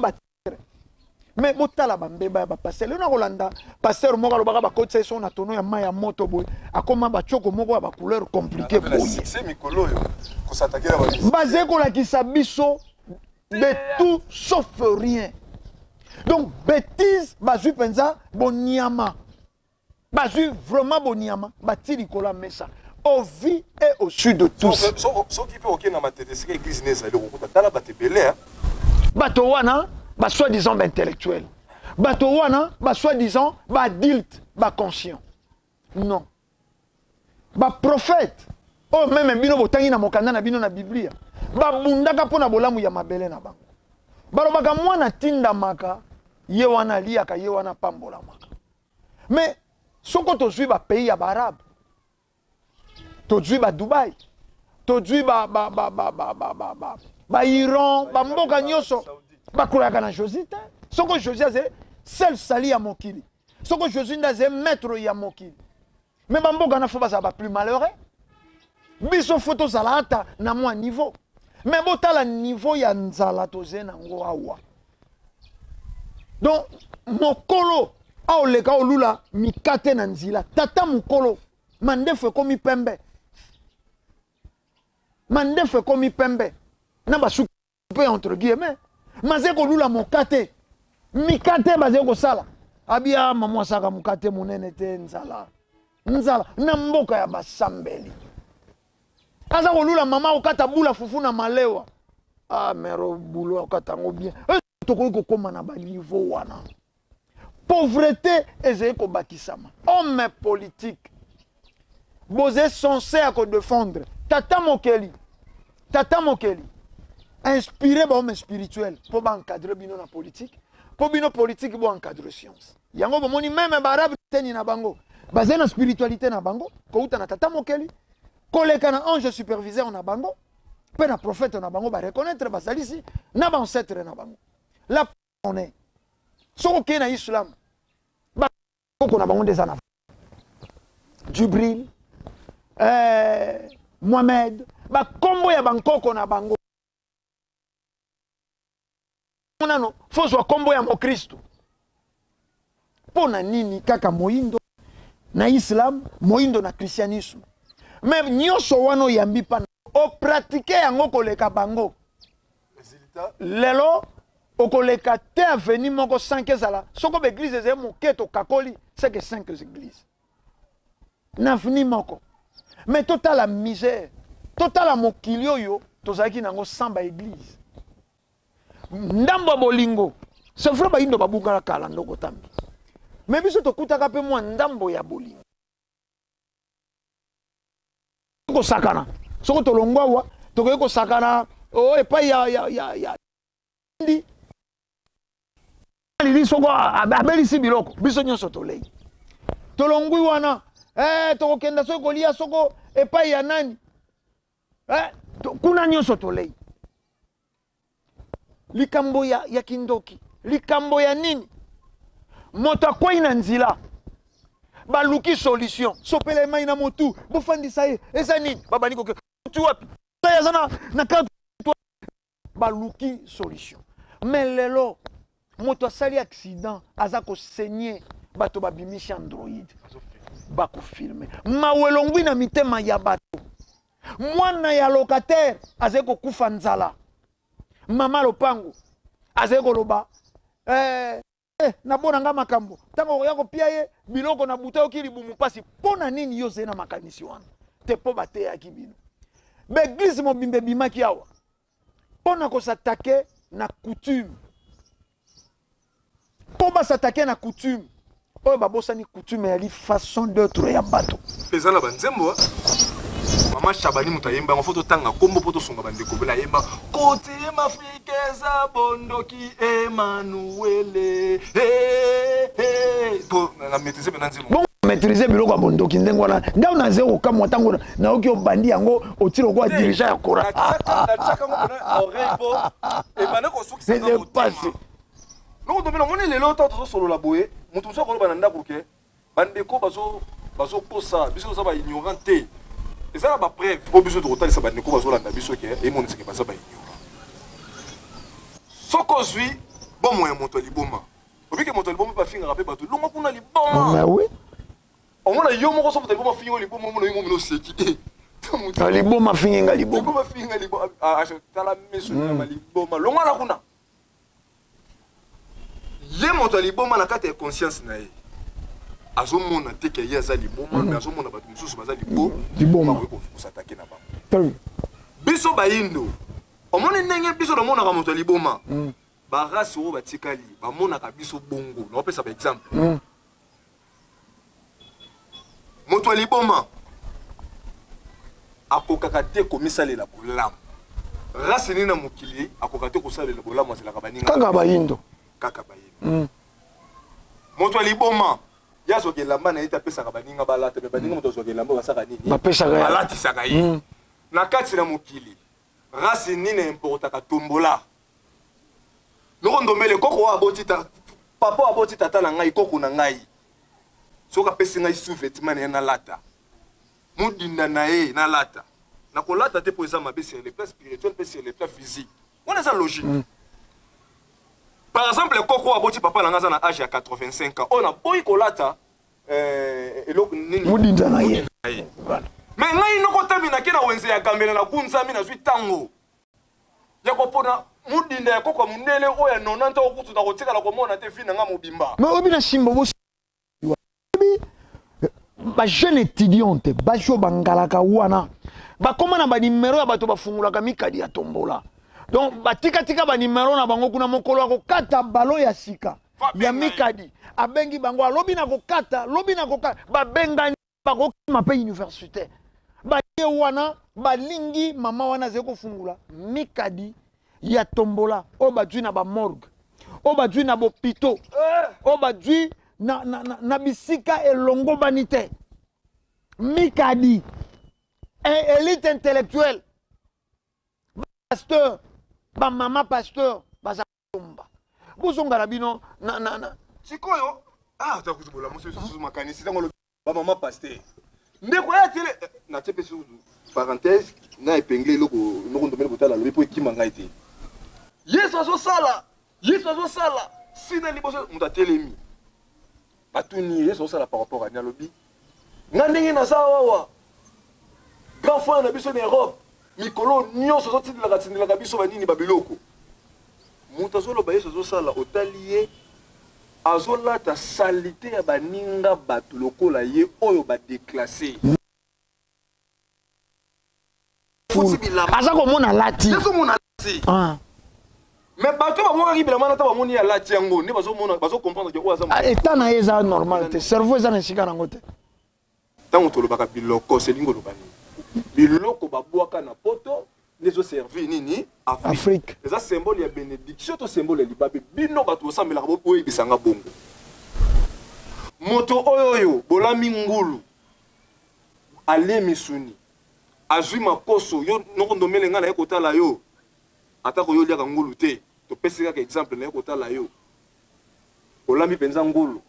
Mais vous avez la bambeba, passer le Rolanda, passer au Moga, le côté son atono ya maya moto boy, a comment bachoko mogo ba couleur compliquée boy. C'est Mikolo, qu'on s'attaquer à la basé qu'on a qui s'abisso de tout sauf rien. Donc bêtise, basu penza, boniama. Basu vraiment boniama, bati Nicolas Messa. Au vie et au sud de tous. Ce qui peut aucun amateur, c'est que l'église n'est pas là. Bato wana, ba soi-disant intellectuel. Bato wana, ba soi-disant adulte, ba conscient. Non. Ba prophète. Oh même bino botangi na mokanda na bino na Biblia. Ba bundaka pona bolamu ya mabele na bango. Balobaka mwana tinda maka, ye wana liaka, ye wana pambola maka. Mais soko tozwi ba pays ya barabe. Tozwi ba Dubaï. Tozwi ba Iran, ba mboka nyoso. Ba kulaka na Josita. Soko Josia c'est seul sali ya mokili. Soko Josia c'est maître ya mokili. Mais ba mboka na foba ça va plus malheureux. Biso photo salata na moi niveau. Mais botala niveau ya nzala toze na ngo awa. Donc mokolo aoleka olula mikate na nzila. Tata mokolo mandefe komi pembe. Mandefe komi pembe. Na ba soupe entre guillemets. Mazeko lula mokate. Mikate bazeko sala. Abia mama saka mokate munene te nzala. Nzala na mboka ya basambeli. Aza kolula mama okata bula fufu na malewa. Ah mero bulu okata ngo bien. Toko ko koma na ba niveau wana. Pauvreté ezeko bakisama. Homme politique. Vous êtes censé à défendre. Tata Mokeli. Inspiré par homme spirituel. Pour encadrer bino na politique. Pour bino politique pour encadrer science. Yango bomoni même barabe teni na bango. Basé na spiritualité na bango. Kouta na Tata Mokeli. Koleka na ange superviseur na bango. Pe na prophète na bango ba reconnaître basalisi na ba ancêtre na bango. La on est. Soko ke na islam. Ba ko na bango des ana. Djibril Mohamed, ba kombo ya bankoko na bango. Nano, faut soit kombo ya mo Kristo. Pona nini kaka moindo na Islam, moindo na christianisme. Même nyoso wano yambi pa o pratiquer yango koleka bango. Lelo okoleka te aveni moko 5 ezala. Soko be église ze mo keto kakoli, c'est que 5 églises. Nafni moko. Mais total la misère, total la mokilio yo, tozaki nango samba église. Ndambo bolingo, c'est vrai ba indo babuka la kala ndoko tambi. Mais biso tokutaka pe mwa ndambo ya bolingo. Ko sakana. Soko tolongwa wa, tokoye ko sakana, oh epa ya. Ndi. Lili soko abelisi biloko, biso nyonso tolei. Tolongwi wana. Toko kenda soko lia soko epai ya nani? Kuna nyonso tolei. Likambo ya kindoki. Likambo ya nini? Moto akwai na nzila. Baluki solution. Sopele mai na motu. Bofandisa ye. Eza nini? Baba niko ke. Tu wapi? Tayazana na katu. Baluki solution. Mais lelo moto asali accident azako saigner bato babimishi Android. Bako filme mawelongwi na mitema ya bato mwana ya locataire azeko kufa nzala mama lopango azeko loba na bona nga makambo tango ya kopia ye biloko na buta okili bumu pasi pona nini yo zena makanisi wana te po bate ya kibino be église mobimbe bimaki awa pona ko s'attaquer na coutume po ba s'attaquer na coutume oyo babosani coutume ya li façon d'autre ya bato peza na banzembo Mama Shabani mutayemba en photo tanga kombo poto songa bandeko bela yemba côté mafrikeza bondoki Emmanuel to na maîtriser benanzi bon maîtriser biloko ya bondoki ndengo wana ndao na zero kama tango na oki obandi yango otiro kwa dirigeant ya kora na chaka ngo na oreille po e bana ko soki ça c'est passé non domino moni lelo to solo la boye mutu so ko bana ndako ke bandeko bazo posa biso za ba ignoranté. Et ça, la preuve, au besoin de retourner, ça va nous commencer à l'ambition qui est et mon c'est que ça va ignorer. Ce qu'on suit, bon moi monte liboma. Au vu que monte liboma pas finir rappeler bateau. L'on a liboma. Mais oui. On a yo mon so liboma finir liboma mon yo mon c'est qui. Liboma finir liboma. Liboma finir liboma. Ah, t'as la mission na liboma. L'on a kuna. Ye monte liboma na carte conscience na ye. Azomona teke ya za liboma mais azomona batu mususu baza liboma ko s'attaquer na ba biso bayindo omoni ndenge biso domona ka moto liboma ba race o batikali ba mona ka biso bongo na opesa ba exemple moto liboma akokaka te komisalela bolamu race ni na mokili akokaka te kosalela bolamu azela ka baninga kaka bayindo moto liboma yazo ke lamba na ita pesa ka baninga balata me baninga moto zo ke lamba basaka nini balati saka yi na kati na mokili race nini importa ka tombola noko ndombele koko abotita papa abotita tata na ngai koko na ngai soka pesa ngai sous-vêtement na lata mudinda na ye na lata na ko lata te po eza mabe sur le plan spirituel pe sur le plan physique on a ça logique. Par exemple, Koko aboti papa na ngaza na âge ya 85 ans. On a boy kolata eloko nini mudinda na ye. Mais ngai noko tamina kena wenze ya kambela na kunza mina zwi tango. Ya kopona mudinda ya Koko munele oya 90 ans okutu na kotika la komona te fina nga mobimba. Mais obi na simbo bo ba jeune étudiante ba jo bangalaka wana ba koma na ba numéro ya bato bafungulaka mikadi ya tombola. Donc batika ba numéro na bango kuna mokolo ya kokata balo ya sika ya mikadi abengi bango lobi na kokata babengani bakokima pe université ba ye wana balingi mama wana zeko fungula mikadi ya tombola o badwi na ba morgue o badwi na bopito o badwi na bisika elongo banite mikadi élite intellectuelle pasteur ba mama pasteur baza tomba bozonga la bino na sikoyo takuzibola muso susu makanisi tango ba mama pasteur ndeko ya tele na tepe su parenthèse na épinglé loko noko ndomele botala lobi po ekima ngai te yesu azosala sina liboso muta telemi batuni yesu azosala par rapport à nyalobi nga ndenge na sawa grand frère na biso na Europe mikolo nyonso zotindelaka biso banini babiloko mutu azoloba yesu azosala otaliye azolata salite ya baninga bato lokola ye oyo badeklase aza komona lati mais bato bamonaki bilamba na ta bamoni ya lati yango nde bazocomprendre ke oyo aza eta na ye eza normal te cerveau eza na esika nango te ntango tolobaka biloko selingi oloba nini biloko babwaka na poto nezo servi nini Afrique eza symbole ya bénédiction to symbole ya libabe bino bato osambelaka boyebisanga bongo moto oyo bolami ngulu alemi suni azwi makoso yo noko ndomele nga na ye kotala yo atako yo liaka ngulu te topesi kaka exemple na ye kotala yo olami mpenza ngulu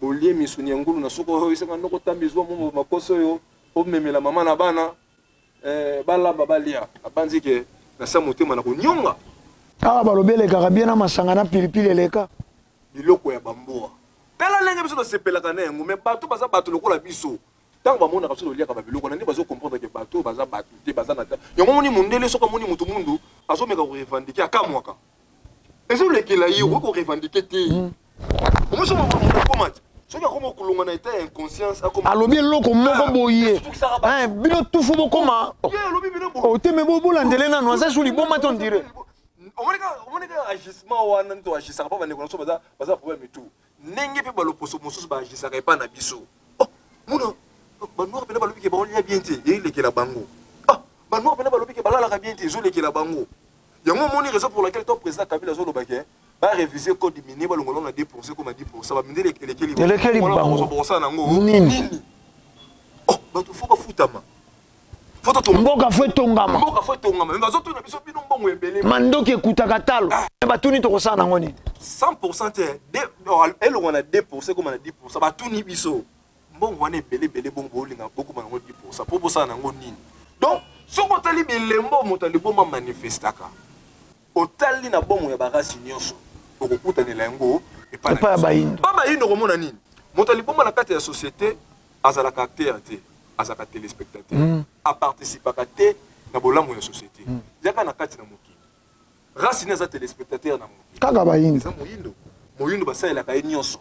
boliemi suni ya ngulu na soko oyo esanga noko tambizwa mo makoso oyo omemela mama na bana balamba balia abanzi ke na sa motema na konyonga awa balobelekaka bien na masanga na pilipili eleka biloko ya bamboa tala ndenge biso tosepelaka na yango me bato baza bato lokola biso ntango bamonaka biso toliaka babiloko na nde bazocomprendre ke bato baza bato te baza na ta yango moni mondele soki amoni motu mundu azomeka korevandike akamwaka Et sur lesquels là, il faut revendiquer. Comment ça va comment? Ce qui a comme on a été inconscience. Alobi loko moko boye. Hein, bino tout fou bokoma. O te me bobo landele na noza suli boma ton dire. On est agissement ou un agissement pas venir comme ça, ça problème et tout. N'engé pe balo poso mosusu ba agissement pas na biso. Oh, muna, ba noir pena balobi ke ba on lia bien te, il est la bango. Ah, ba noir pena balobi ke ba la bien te, zo le ke la bango. Il y a un moment raison pour laquelle ton président Kabila Zolo Baké va réviser le code minier, va le dépenser comme a dit pour ça va miner lesquels Nini. Oh, bah tu faut pas foutre ma. Faut ton mboka faut tongama. Mboka faut tongama. Mais bazo tu na biso bino mbongo ebele. Mandoki ekutaka talo. Ba tuni to kosana ngoni. 100% elle on a 2% comme on a 10%. Ba tuni biso. Mbongo wana ebele bongo olinga beaucoup bango 10%. Pour ça na ngoni. Donc, si on tali bilembo motali boma manifestaka. Otali na bomo ya bagasi nyonso okukutanela yango epa bayindo baba yindo komona nini motali boma na kati ya société azalaka acteur te azaka téléspectateur a participaka te na bolamu ya société yaka na kati na mokili rasi neza téléspectateur na mokili kaka bayindo eza moyindo basalelaka ye nyonso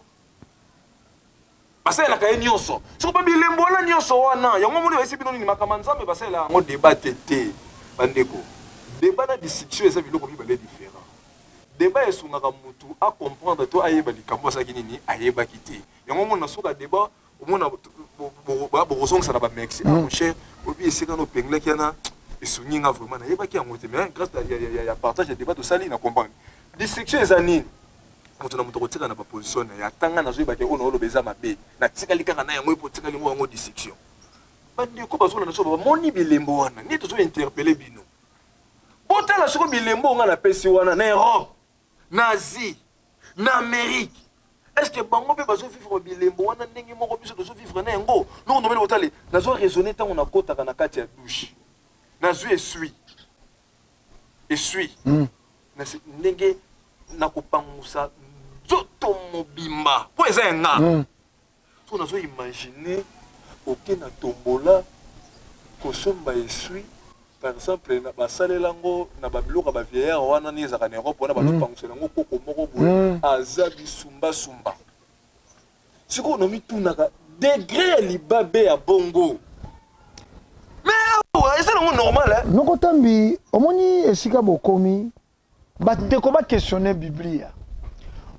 basalelaka ye nyonso soko ba bilembo wana nyonso wana yango moni baesi bino nini makambo nzambe basalela yango débat te bandeko débat na discussion eza biloko mibale différent débat esungaka mutu a comprendre to ayeba likambo asaki nini ayebaki te yango mona soka débat omona bokosongisa na bamexi mon cher obi esika no penglaki yana esungi nga vraiment nayebaki yango te mais grâce ya partage ya débat tosali na comprendre discussion eza nini moto na moto kotika na baposition na ya tanga nazoyebaki oyo naoloba eza mabe natikali kaka na yango epo tikali ngo yango discussion bandeko bazolanda so bamoni bilembo wana nini tozointerpele bino botala soko bilembo nga na pesi wana na Europe na Asie na Amérique est-ce que bango pe bazo vivre bilembo wana ndenge moko biso tozo vivre na yango non nomeli botale nazo raisonner tango na kotaka na kati ya douche nazo esui na ndenge na kopangusa nzoto mobimba po eza nga so nazo imaginer oke na tombola kosomba esui par exemple na basalelango na babiloko ba vieillard wana ni ezaka na Europe wana balopangusela ngo koko moko boye aza bisumba siko no mitunaka degré ya libabe ya bongo mais eza nango normal noko tambi omoni esika bokomi bateko ba questionner biblia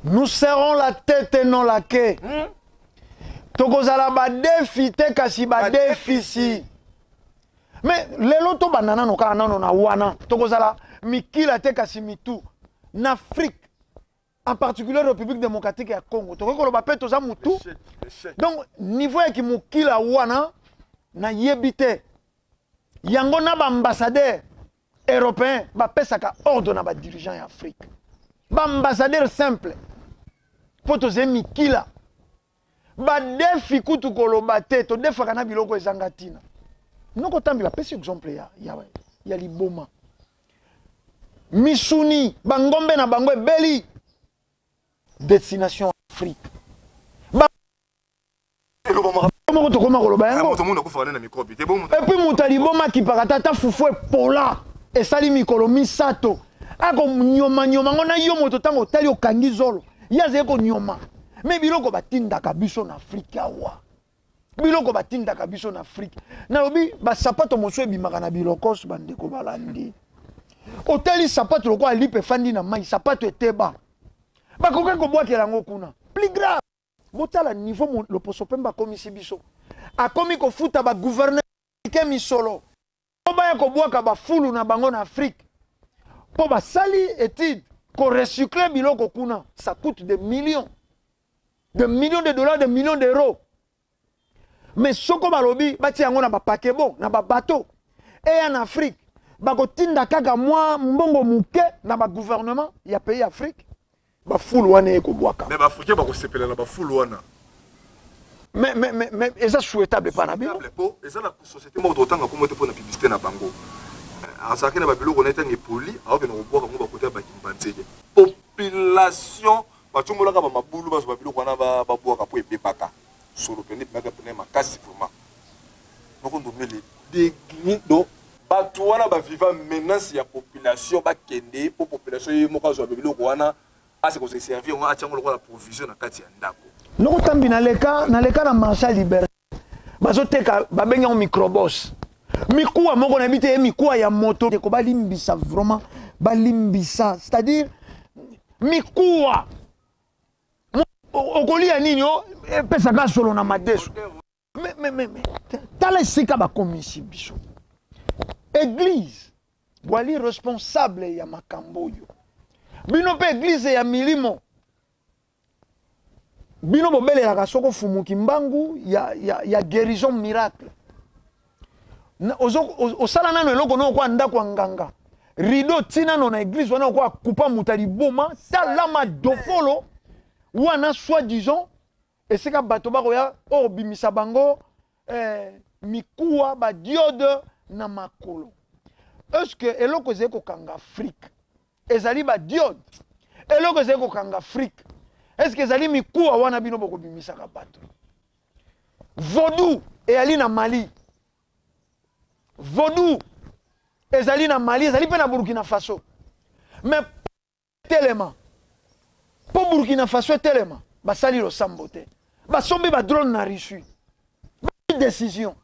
nous serrons la tête et non la queue tokozala ba défi te kasi ba déficit. Mais les loto banana no kana no na wana tokozala mikila te kasi mitu en Afrique en particulier République démocratique ya Congo tokolo ba pe toza mutu donc niveau ya ki mukila wana na yebite yango na ba ambassadeur européen ba pesaka ordre na ba dirigeant ya Afrique ba ambassadeur simple poto ze mikila ba defi kutu koloba te to defaka na biloko ezangatina. Nous avons un exemple ya liboma. Misuni, Bangombe na Bangwe, Beli. Destination Afrique. Et puis Moutaliboma qui paratata foufou pola. Et sali mikolo misato. Ako nyoma ngona yo moto tango tali okangi zolo. Yaze ko nyoma. Mais biloko batinda kabiso na Afrique awa. Biloko batinda kabiso na Afrique. Na lobi ba sapato moso ebimaka na bilokos bandeko balandi. Hôtel sapato loko alipe fandi na mai sapato eteba. Ba koka ko bwakela ngo kuna. Plus grave. Botala niveau le poso pemba komisi biso. A komi ko futa ba gouverneur ke misolo. Oba ya ko bwaka ba fulu na bango na Afrique. Po ba sali étude ko recycler biloko kuna, ça coûte des millions. De millions de dollars, de millions d'euros. Mais soko balobi bati yango na ba pakebo na ba bateau et en Afrique bako tinda kaka mwa mbongo muke na ba gouvernement ya pays Afrique ba fulu wana eko bwaka mais ba africain bako sepela na ba fulu wana mais eza souhaitable pas na bilo po eza la société mo totanga ko mote po na publicité na bango asaka na ba biloko na etangi poli awo ke no bwaka ngo ba kota ba kimbanzeke population ba tumbolaka ba mabulu ba so ba biloko wana ba bwaka po ebebaka sur le planète ma casse vraiment donc on doit les dégriner donc batouana ba vivant menace ya population ba kende pour population yi moka zo biloko wana ase ko se servir on a tiango la provision na kati ya ndako noko tambi na leka na marché liberté bazoteka babenga on microbus mikuwa moko na bité mikuwa ya moto ko balimbisa vraiment balimbisa c'est-à-dire mikuwa okolia nini pesa ka solo na madeso mais tala sika ba komisi biso église wali responsable ya makambo yo bino pe église ya milimo bino bobele la kasoko fumuki mbangu ya guérison miracle osala nano eloko no kwa ndako nganga rideau tina no na église wana kwa kupa mutali boma salama dofolo wana soi-disant esika bato bako ya bimisa bango mikuwa ba diode na makolo est-ce que eloko zeko kanga Afrique ezali ba diode eloko zeko kanga Afrique est-ce que ezali mikuwa wana bino boko bimisa ka bato vaudou ezali na Mali vaudou ezali na Mali ezali pe na Burkina Faso mais tellement pour Burkina Faso tellement basali lo sambote basombi ba drone na Russie décision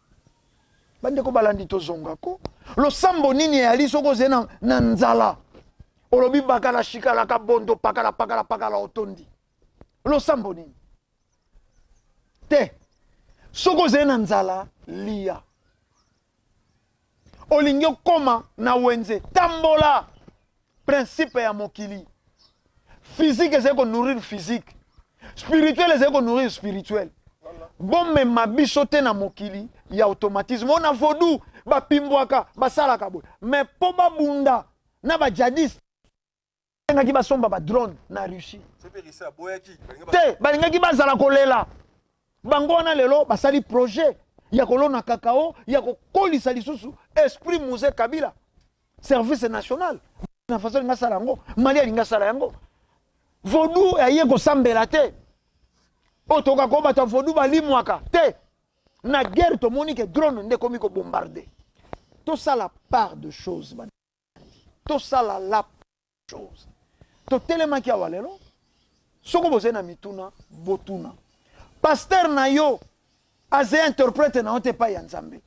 bande ko balandi to zonga ko lo sambo nini ali soko zena na nzala olobi bakala shikala ka bondo pakala otondi lo sambo nini te soko zena nzala lia olingyo koma na wenze tambola principe ya mokili physique ezeko nourrir physique spirituel ezeko nourrir spirituel bon me mabiso te na mokili ya automatisme on a vaudou ba pimbwaka basala kabo mais po babunda na ba jadis ngaki basomba ba drone na Russie te balingaki bazala kolela bango na lelo basali projet ya kolona kakao ya kokolisa lisusu esprit Mose Kabila service national na façon ngasala yango Mali alinga sala yango vaudou aye ko sambela te otoka ko bata vaudou balimwaka te na guerre to monique drone nde komi ko bombarder tout ça la part de choses tout ça la chose to telema ki awalelo soko boze na mituna botuna pasteur na yo aze interprète na ote pa ya nzambe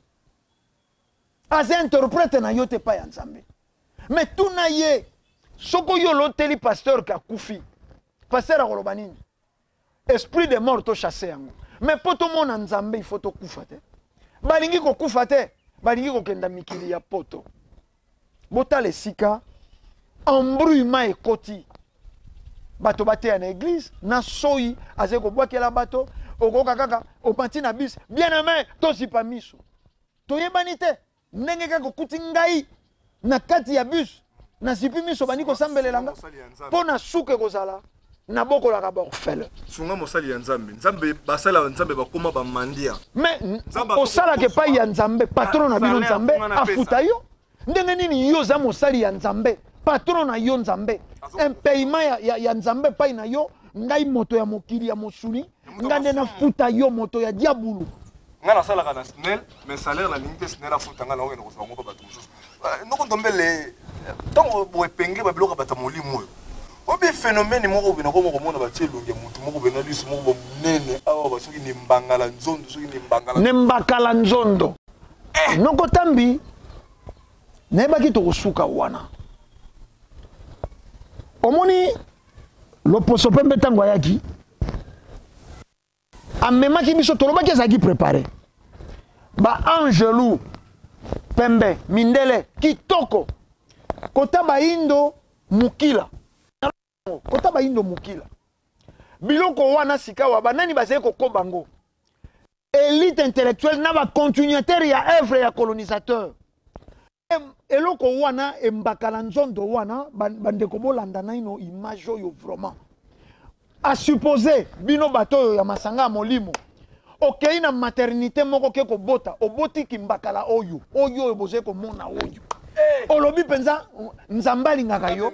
aze interprète na yo te pa ya nzambe mais tuna ye soko yo loteli pasteur ka kufi pasteur akoloba nini esprit de mort to chasser yango mais poto mona nzambe il faut to kufa te balingi ko kufa te balingi ko kenda mikili ya poto botale sika embrouillement ekoti bato bateya na église na soyi aze ko bwakela bato okoka kaka opanti na bis bien aimé tosipa miso toyebani te ndenge kaka okuti ngai na kati ya bus na sipi miso bani kosambelelanga mpo na suke kozala na bokolaka baorfele sunga mosali ya nzambe basala nzambe bakoma bamandia mais osalaka epai ya nzambe patron na bino nzambe afuta yo ndenge nini yo oza mosali ya nzambe patron na yo nzambe impayement ya nzambe epai na yo ngai moto ya mokili ya mosuni nga nde nafuta yo moto ya diabulu nga nasalaka na snel mais salaire na lingi te snel afuta nga naokende kozwa ngo pa bato mosusu noko ntombele ntango boepenge babiloko bata molimo oyo obi phénomène moko bina ko moko mona batie elongi ya motu moko bena liso moko monene awa basoki ni mbangala nzondo soki ni mbangala nembakala nzondo noko tambi nayebaki tokosuka wana omoni loposo pembe ntango ayaki amemaki biso tolobaki ezalaki préparé ba angelou pembe mindele kitoko kota baindo mukila kota baindo mukila biloko wana sikawa banani bazali kokoba ngo élite intellectuelle na ba continuateur ya œuvre ya colonisateur eloko wana embakala nzondo wana bandeko bolanda naino image oyo vraiment a supposer bino bato oyo ya masanga ya molimo okei na maternité moko ke kobota oboti kimbakala oyo oyo boze komona oyo olobi penza nzambe alingaka yo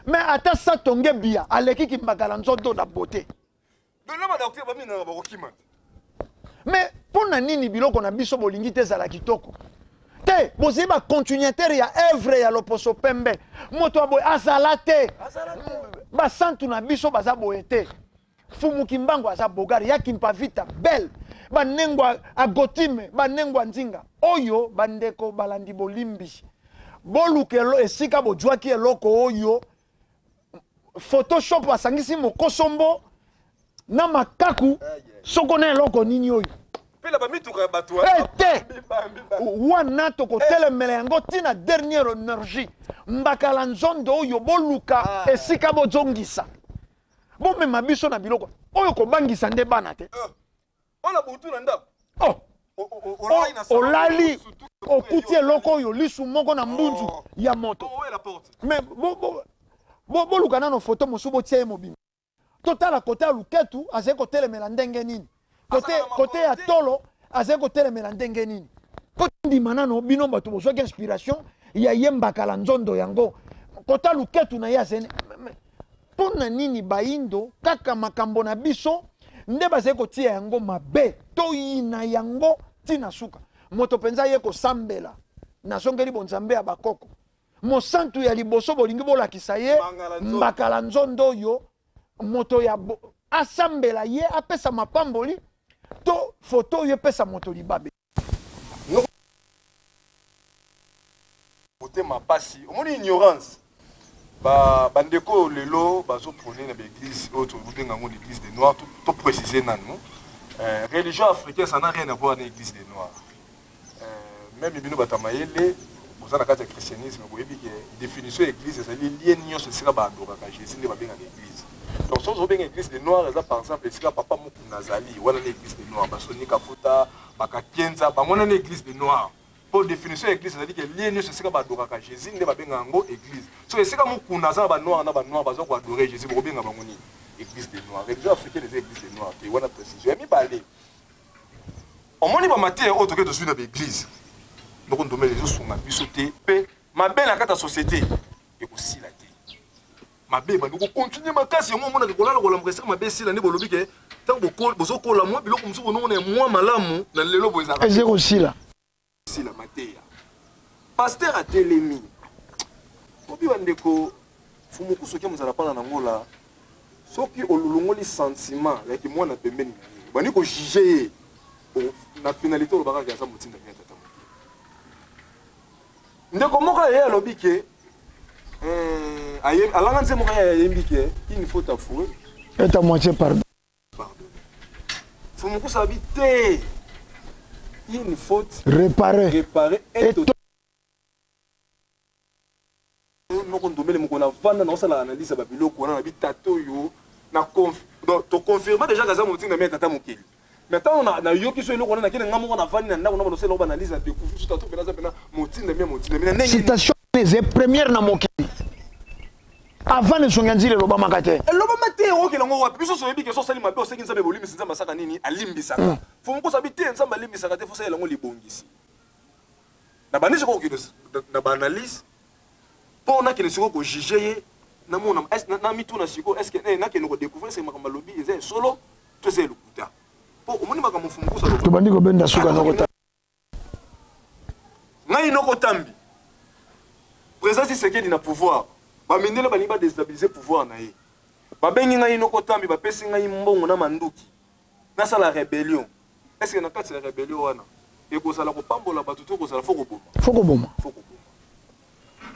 mais ata sa tonge bia aleki kimbakala nzondo na beauté mais pona nini biloko na biso bolingi te ezala kitoko te te bozali ba continuateur ya œuvre ya Loposo Pembe moto aboye azala te basantu na biso baza boye te Fumu Kimbangu aza bogari yaki mpavita belle banengwa agotime banengwa nzinga oyo bandeko balandi bolimbi bolukelo esika bojwaki eloko oyo Photoshop asangisi mokosombo na makaku soko na eloko nini oyo pela ba mituka bato te wana tokotelemela yango tina dernière énergie mbakala nzondo oyo boluka esika bozongisa bomema biso na biloko oyo kobangisa nde bana te ona butu na ndako olali okuti eloko oyo lisu moko na mbunzu ya moto mais boluka nano foto mosusu botia ye mobimba totala kote ya luketu azali kotelemela ndenge nini kote ya tolo azali kotelemela ndenge nini po ndima nano bino bato bozwaki inspiration ya ye mbakala nzondo yango kote ya luketu na ye azali mpo na nini baindo kaka makambo na biso nde bazali kotia yango mabe toyina yango tina suka moto mpenza ye kosambela nasongeli bonzambe ya bakoko mosantu ya liboso bolingi bolakisa ye mbakala nzondo oyo moto ya asambela ye apesa mapamboli to foto oyo epesa moto libabe côté mapasi omoni ignorance bandeko lelo bazoprôner na l'église autre bobenga l'église des noirs tout préciser nanu religion africaine ça n'a rien à voir avec l'église des noirs même bino batamayele dans la carte christianisme vous voyez que définition église c'est lié nion ce sera ba adoraka Jésus ne ba benga l'église donc so benga l'église des noirs ça par exemple c'est papa muku nazali wala l'église des noirs basonika futa bakakenza ba mona l'église des noirs pour définition église c'est-à-dire que lié nion ce sera ba adoraka Jésus ne ba benga ngo église so c'est comme muku nazali ba noir na ba noir bazo ko adorer Jésus ba benga bangoni église des noirs religion africaine des églises des noirs et wana précision mi balé on moni ba matin autre que de suite dans l'église donc on doit les autres na biso te pe mabe na kata société et aussi la te mabe ba nous continuer makasi ngo mona ko la ko la mresa mabe sila ne bolobi ke tant boko bozo ko la mo biloko musu bono na moi malamu na lelo boza eze ko sila sila mateya pasteur a telemi obi bandeko fumu kusoki muzala pana na ngola soki olulungoli sentiment like mwana pembeni bani ko juger na finalité o baka ya sa mutinda bien tata ndeko moko ye alobi ke alanga nze moko ya yembi ke il faut t'avouer et à moitié pardon fumu kusabi te il faut réparer et noko ndomele moko na vanda na osala analyse ba biloko na bitato yo na to confirmer déjà kaza mutinda bien tata mokeli maintenant na yoki so eloko na kene ngamo na vani na ndako na balosela ba analyse na découvrir tout tout benaza pena motinda bien citation les premières na mokili avant le songanzile loba makate loba mate oke lango wapi biso so yebi ke so sali mabe oseki nzambe bolimi nzambe saka nini alimbisaka fo mko sabi te nzambe alimbisaka te fo sala lango libongisi na banisi ko na ba analyse po na kene siko ko juger na mona na mitu na siko est-ce que na kene ko découvrir c'est makamba lobi eza solo to c'est lukuta po omoni makamba fumbusa lo to bandi ko benda suka nokota ngai noko tambi présence c'est na pouvoir ba mindele bani ba déstabiliser pouvoir na ye ba bengi ngai noko tambi ba pesi ngai mbongo na manduki na sala rébellion est-ce que na kati la rébellion wana e ko sala ko pambola ba tutu ko sala foko boma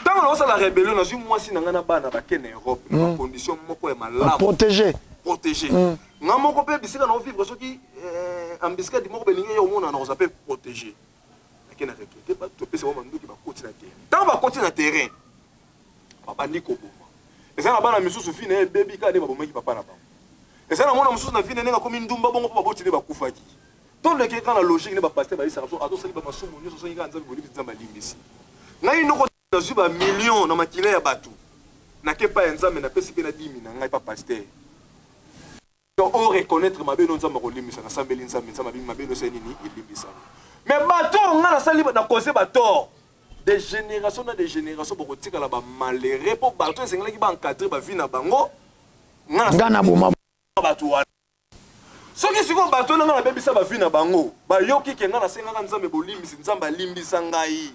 tant on sala rébellion na moi si na ngana bana ba kene Europe na condition moko ya malamu protéger nga moko pe bisika na vivre soki ambiska di moko belinga yo mona na ko s'appelle protéger na recruter pas to pesa manduki ba koti na terrain tant ba koti na terrain papa ndiko boma eza na bana misusu fine baby ka de ba bomaki papa na ba eza na mona misusu na fine nenga komi ndumba bongo papa boti ne ba kufaki to le ke kana logique ne ba pasteur ba isa so ato sali ba masumu nyoso so yinga nzabi bolibi nzamba limbisi ngai noko na zuba million na makile ya batu na ke pa nzambe na pesi pe na 10 na ngai pa pasteur on reconnaître ma belle nzamba ko limbisa na sambeli nzambe nzamba bi ma belle so nini limbisa mais bato nga na sali na cause bato des générations pour tika la ba malheureux pour bato esengela ki ba encadrer ba vie na bango nga na boma bato wana soki siko bato nga na bebisa ba vie na bango ba yoki ke nga na senga nzambe bolimisi nzamba limbisa ngai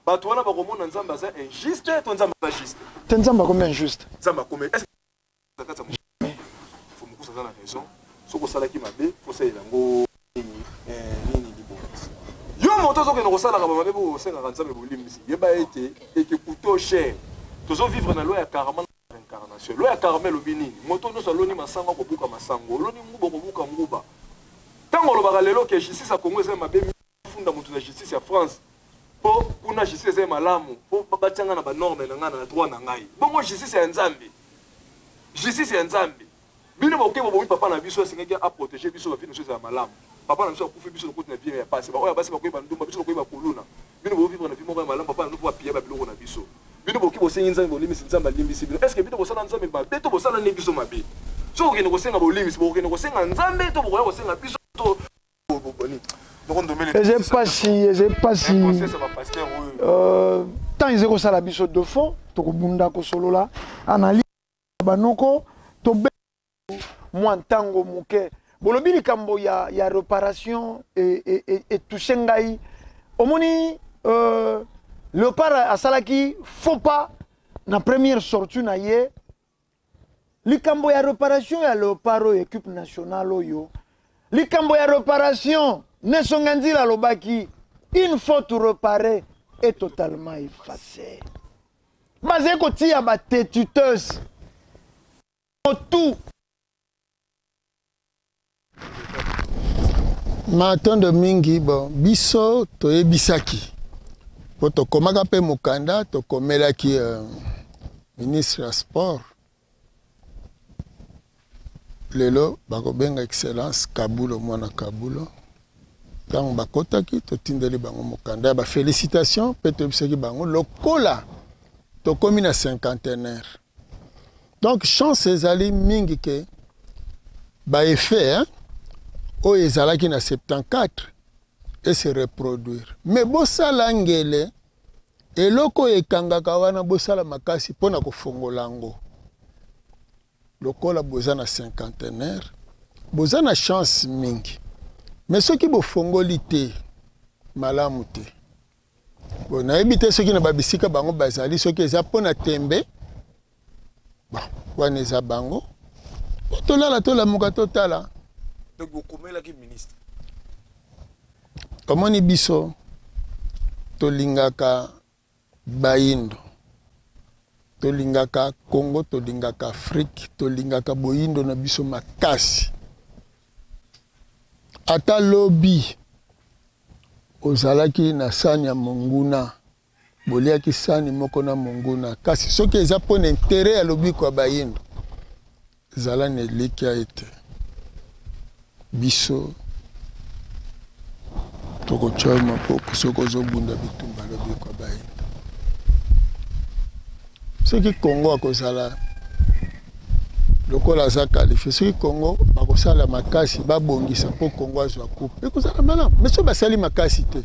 bato wana bakomona nzambe aza injuste to nzambe aza juste te nzambe akomi injuste nzambe akomi est-ce que faut mokusa aza na raison soki osalaki mabe fosalela yango nini libonisi yo moto ozokende kosalaka bamabe po osengaka nzambe bolimbisi yeba ete ekekuto cher tozovivre na loi ya karama na réincarnation loi ya karama elobi nini moto nyonso aloni masango akobuka masango oloni nguba okobuka nguba ntango olobaka lelo ke justice ya congo eza mabe funda moto na justice ya france po kuna justice eza malamu po batianga na banorme na ngai na droit na ngai bongo justice ya nzambe bino boke bobomi papa na biso asengaki aprotéger biso bafini chose ya malamu papa na biso akufi biso lokoti na vie ya pasi oyo basi bakoyeba ndumba biso bakoyeba koluna bino bovivre na vie moko ya malamu papa na nupo apia babiloko na biso bino boke bosengi nzambe bolimisi nzambe alimbisi bino est ce que bino bosala nzambe mabe to bosala ne biso mabe so okende kosenga bolimisi bokende kosenga nzambe to bokoya kosenga biso to eze pasi tant eze kosala biso de fond tokobunda kosolola analyse banoko tobe mwa ntango moke bolobi likambo ya réparation etouche ngai omoni Léopard asalaki faux pas na première sortie na ye likambo ya réparation ya Léopard oyo équipe nationale oyo likambo ya réparation Nesonga Nzila lobaki une faute réparée est totalement effacée basé kotia ba tétuteuse tout matondo mingi bon biso toyebisaki po tokomaka mpe mokanda tokomelaki ministre ya sport lelo bakobenga excellence Kabulo mwana Kabulo ntango bakotaki totindeli bango mokanda ya bafélicitation mpe toyebisaki bango lokola tokomi na cinquantenaire donc chance ezali mingi ke baeffet oyo ezalaki na 74 et se reproduire mais bosala ngele eloko oyo ekangaka wana bosala makasi mpona kofongola yango lokola boza na cinquantenaire boza na chance mingi mais soki bofongoli te malamu te bon nayebi te soki na babisika bango bazali soki eza mpona tembe bon wana eza bango tolala tolamuka totala donc bokomelaki ministre omoni biso tolingaka bayindo tolingaka Congo tolingaka Afrique tolingaka boyindo na biso makasi ata lobi ozalaki na sani ya monguna boliaki sani moko na monguna kasi soki eza mpona intere ya lobi kwa bayindo ezala na eleki ya ete biso tokochoa mapoko soki ozobunda bitumba lobi kwa bayindo soki Congo akozala lokola aza qualifié soki Congo bakosala makasi babongisa mpo Congo azwa coupe ekozala malamu mais so basali makasi te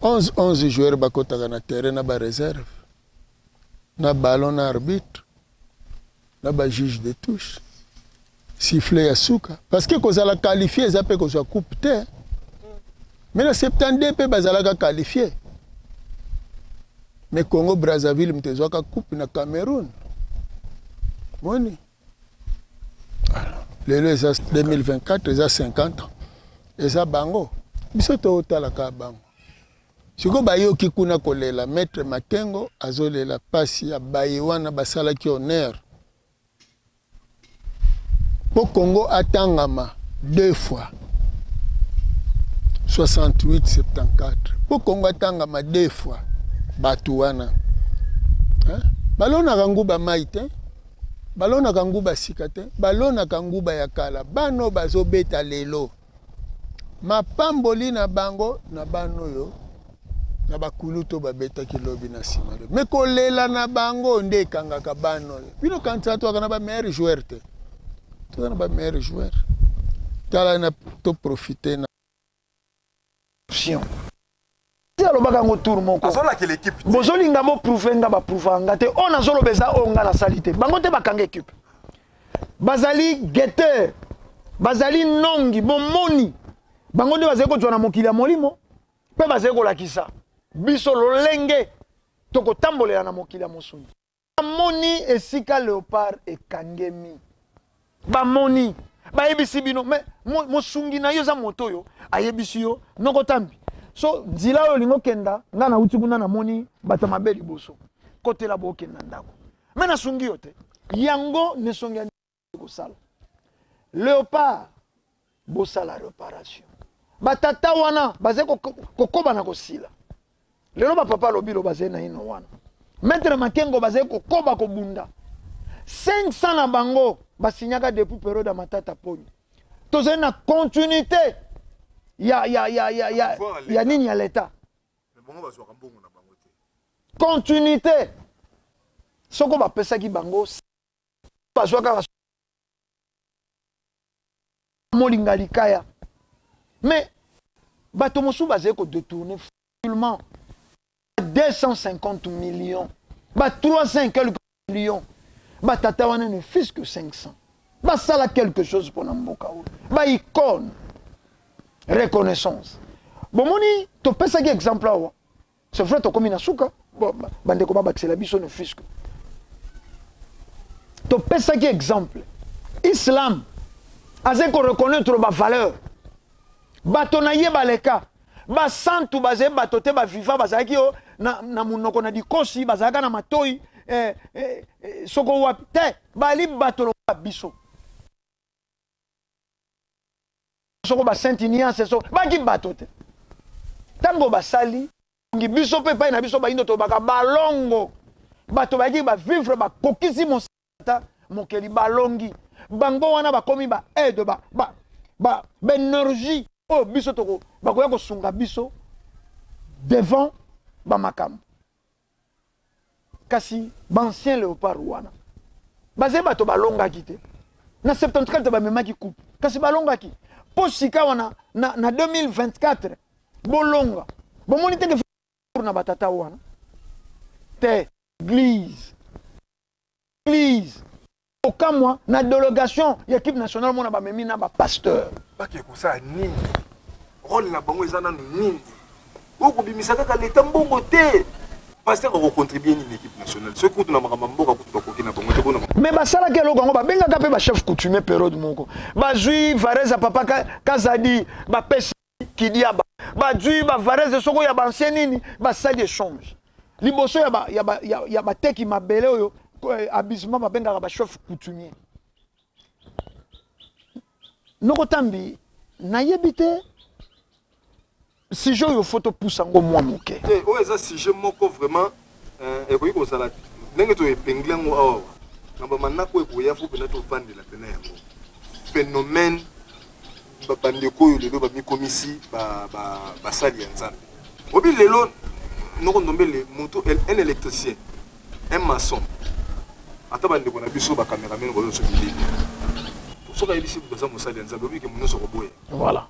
11 joueurs bakotaka na terrain na bareserve na ballon na arbitre na bajuge de touche sifflet ya suka parce que kozala qualifié eza mpe kozwa coupe te mais na 72 mpe bazalaka qualifié mais Congo Brazzaville mtezwaka coupe na Cameroun moni lelo eza 2024 eza 50 ans eza bango biso totalaka bango siko bayoki kuna kolela maître Makengo azolela pasi ya bayi wana basalaki honneur po Congo atangama 2 fois 68-74 po Congo atangama 2 fois batu wana balonaka nguba mai te balonaka nguba sika te balonaka nguba ya kala bano bazobeta lelo mapamboli na bango na bano yo na bakuluto babetaki lobi na nsima lo me kolela na bango nde ekangaka bano yo bino kanisa toaka na bameilleur joueur te toza na bameilleur joueur tala na toprofite na alobaka ngo tour moko bozolinga boprouve nga baprouva nga te oyo nazoloba eza oyo nga nasali te bango te bakanga équipe bazali guetteur bazali nongi bomoni bango nde bazali kozwa na mokili ya molimo mpe bazali kolakisa biso lolenge tokotambolela na mokili ya mosuni. Bamoni esika léopard ekangemi bamoni bayebisi bino me mosungi na yo za moto yo ayebisi yo noko tambi so nzila oyo lingo kenda nga na uti kuna namoni bato mabe liboso kotela bokenda ndako me nasungi yo te yango nesongi ya kosala léopard bosala réparation batata wana baze kokoba na kosila lelo bapapa lobilo baze na ino wana maître Makengo baze kokoba kobunda 500 na bango basinyaka depuis période ya Matata Ponyo tozali na continuité ya nini ya l'état continuité soko bapesaki bango bazwaka molinga likaya mais bato mosusu bazali kodétourne facilement 250 millions 300 quelques millions batata wana ne fils que 500 basala quelque chose pour mboka oyo icône reconnaissance bomoni topesaki exemple awa c'est vrai tokomi na suka bandeko babakisela biso ne fils que topesaki exemple islam azali koreconnaître bavaleur bato na ye baleka basantu bazali bato te baviva bazalaki yo na munoko na dikosi bazalaka na matoi soko wapi te bali bato loba biso soko basainte niance so baki bato te tango basali ngi biso pe pa na biso baindo to baka balongo bato baki ba vivre ba kokisi mosata mokeli balongi bango wana bakomi ba aide ba énergie oh biso toko bakoya kosunga biso devant ba makambo kasi bancien léopard wana baze bato balongaki te na 74 bamemaki coupe kasi balongaki po sika wana na 2024 bolonga bomoni teke na batata wana te église okamwa na délégation ya équipe nationale mona bamemi na bapasteur baki kosa nini rôle na bango eza nanu nini okobimisa kaka leta mbongo te pasteur akocontribue nini équipe nationale soki kutu na makambo mboka kutu bakoki na bango te bona mais basalaki eloko yango babengaka mpe bachef coutumier période moko bazwi varese papa kazadi bapesi kidiaba bazwi bavarese soko ya bancien nini basali échange liboso ya bateki mabele oyo abisement babengaka bachef coutumier noko tambi nayebi te sujet oyo foto pousse yango mwa moke oyo eza sujet moko vraiment ekoki kozala ndenge toepengli yango awa na bamanako ekoya fo mpena tovandela pena yango phénomène bandeko oyo lelo bamikomisi basali ya nzambe obi lelo noko ndombele moto un électricien un maçon ata bandeko na biso bacameramen bazoso bilili soki ayebisi baza mosali ya nzambe obike monoso koboya voilà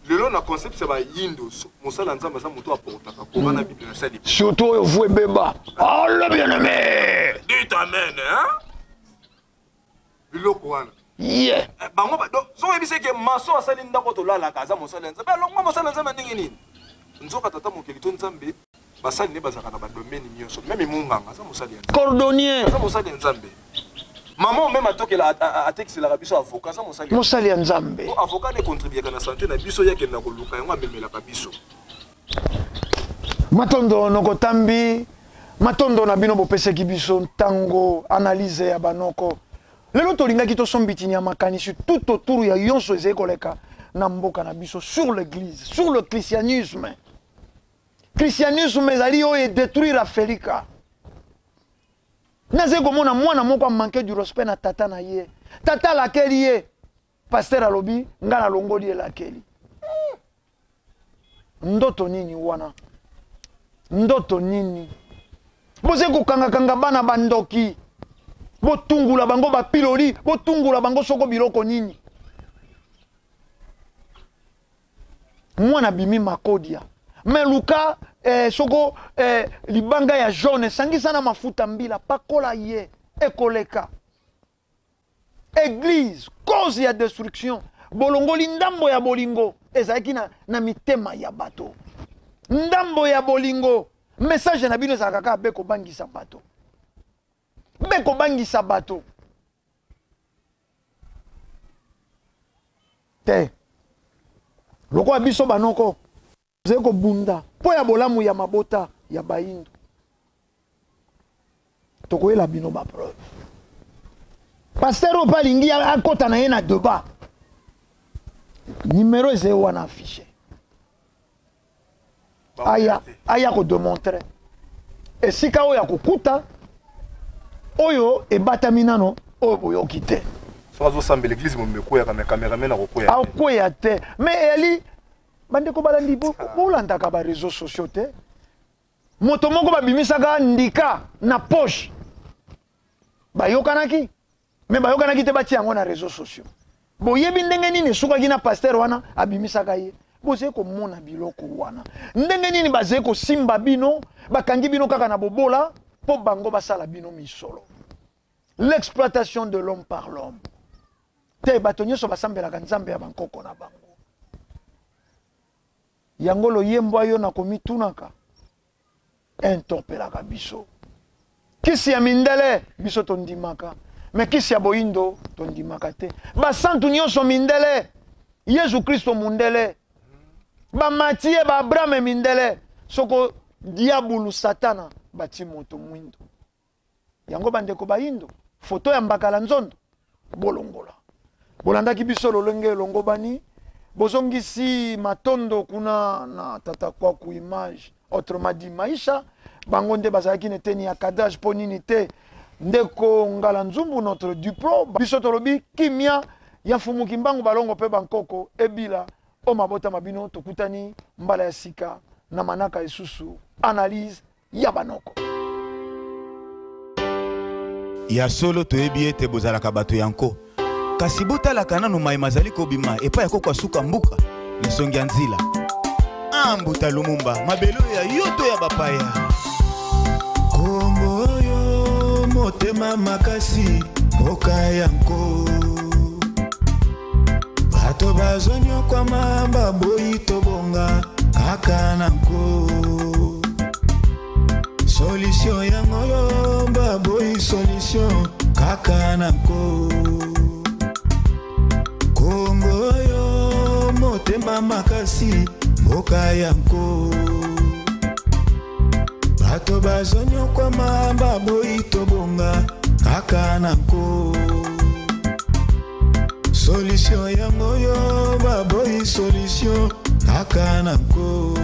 lelo na concept ya bayindo mosala nzambe aza moto aportaka koma na bible nasali surtout oyo vous ebeba oh le bien-aimé dit amen biloko wana yeah bango soki oyebisi ke maso asali ndako tolalaka aza mosala ya nzambe alongwa mosala ya nzambe ndenge nini nzoka tata mokeli to nzambe basali nde bazalaka na badomene nyonso meme munganga aza mosali ya nzambe cordonnier aza mosali ya nzambe maman meme atokela atekiselaka biso avocat aza mosali ya nzambe avocat ne contribuaka na santé na biso yakenda koluka yango amemelaka biso matondo nokotambi matondo na bino bopesaki biso ntango analyse ya banoko lelo tolingaki tosombitini ya makanisi tout autour ya yonso ezali koleka na mboka na biso sur l'église sur le christianisme ezali oyo edétruire Afrika naze komona mwana moko amanke du respect na tata na ye tata lakeli ye pasteur alobi nga na longoli ye lakeli ndoto nini wana ndoto nini boze kokanga bana bandoki botungula bango bapiloli botungula bango soko biloko nini mwana bimi makodia mais luka soko libanga ya jaune sangisa na mafuta mbila pakola ye ekoleka église cause ya destruction bolongoli ndambo ya bolingo ezalaki na mitema ya bato. Ndambo ya bolingo message na bino ezalaka kaka beko bangisa bato. Beko bangisa bato. Te. Loko biso banoko zeko bunda po ya bolamu ya mabota ya bayindo. Tokoyela bino ba preuve. Pasteur opalingi akota na ye na débat. Numéro eze wana affiché. Aya ko démontrer. Esika oyo akokuta oyo ebatami nano oyo boyoki te. Sozo sambe l'église momeko ya cameraman akokoya. Akoya te. Mais eli bandeko balandi bolandaka ba réseaux sociaux te. Moto moko babimisaka ndika na poche. Bayokanaki. Mais bayokanaki te bati yango na réseaux sociaux. Boyebi ndenge nini sukaki na pasteur wana abimisaka ye. Boze ko mona biloko wana. Ndenge nini baze ko simba bino, bakangi bino kaka na bobola po bango basala bino misolo. L'exploitation de l'homme par l'homme. Te batonyo so basambelaka nzambe ya bankoko na bango. Yango lo yembo yo na komitunaka. Entopelaka biso. Kisi ya mindele biso tondimaka. Mais kisi ya boindo tondimaka te. Ba santu nyonso mindele. Yesu Kristo mundele. Ba Matie ba Abraham mindele. Soko diabulu satana bati moto mwindo. Yango bandeko baindo. Foto ya mbakala nzondo. Bolongola. Bolandaki biso lolenge longo bani. Bozongisi matondo kuna na tata kwa ku image. Autrement dit maisha. Bangonde bazalaki neteni ya kadage ponini te. Ndeko ngala nzumbu notre duplo. Biso tolobi kimia ya fumu kimbangu balongo pe bankoko. Ebila. O mabota mabino tokutani mbala ya sika. Na manaka esusu. Analyse ya banoko. Ya solo toyebi ete bozalaka bato yanko. Kasi botalaka nanu mai mazali kobima epa ya koko asuka mbuka lisongi ya nzila. Ambuta Lumumba mabelo ya yoto ya bapaya. Kongo yo motema makasi mboka yanko. Bato bazonyo kwa mamba boyi tobonga kaka nanko. Solution yango yo baboyi solution kaka nanko. Kongo yo motema makasi mboka yanko. Bato bazonyo kwa mamba boyi tobonga kaka nanko. Solution yango yo baboyi solution kaka nanko.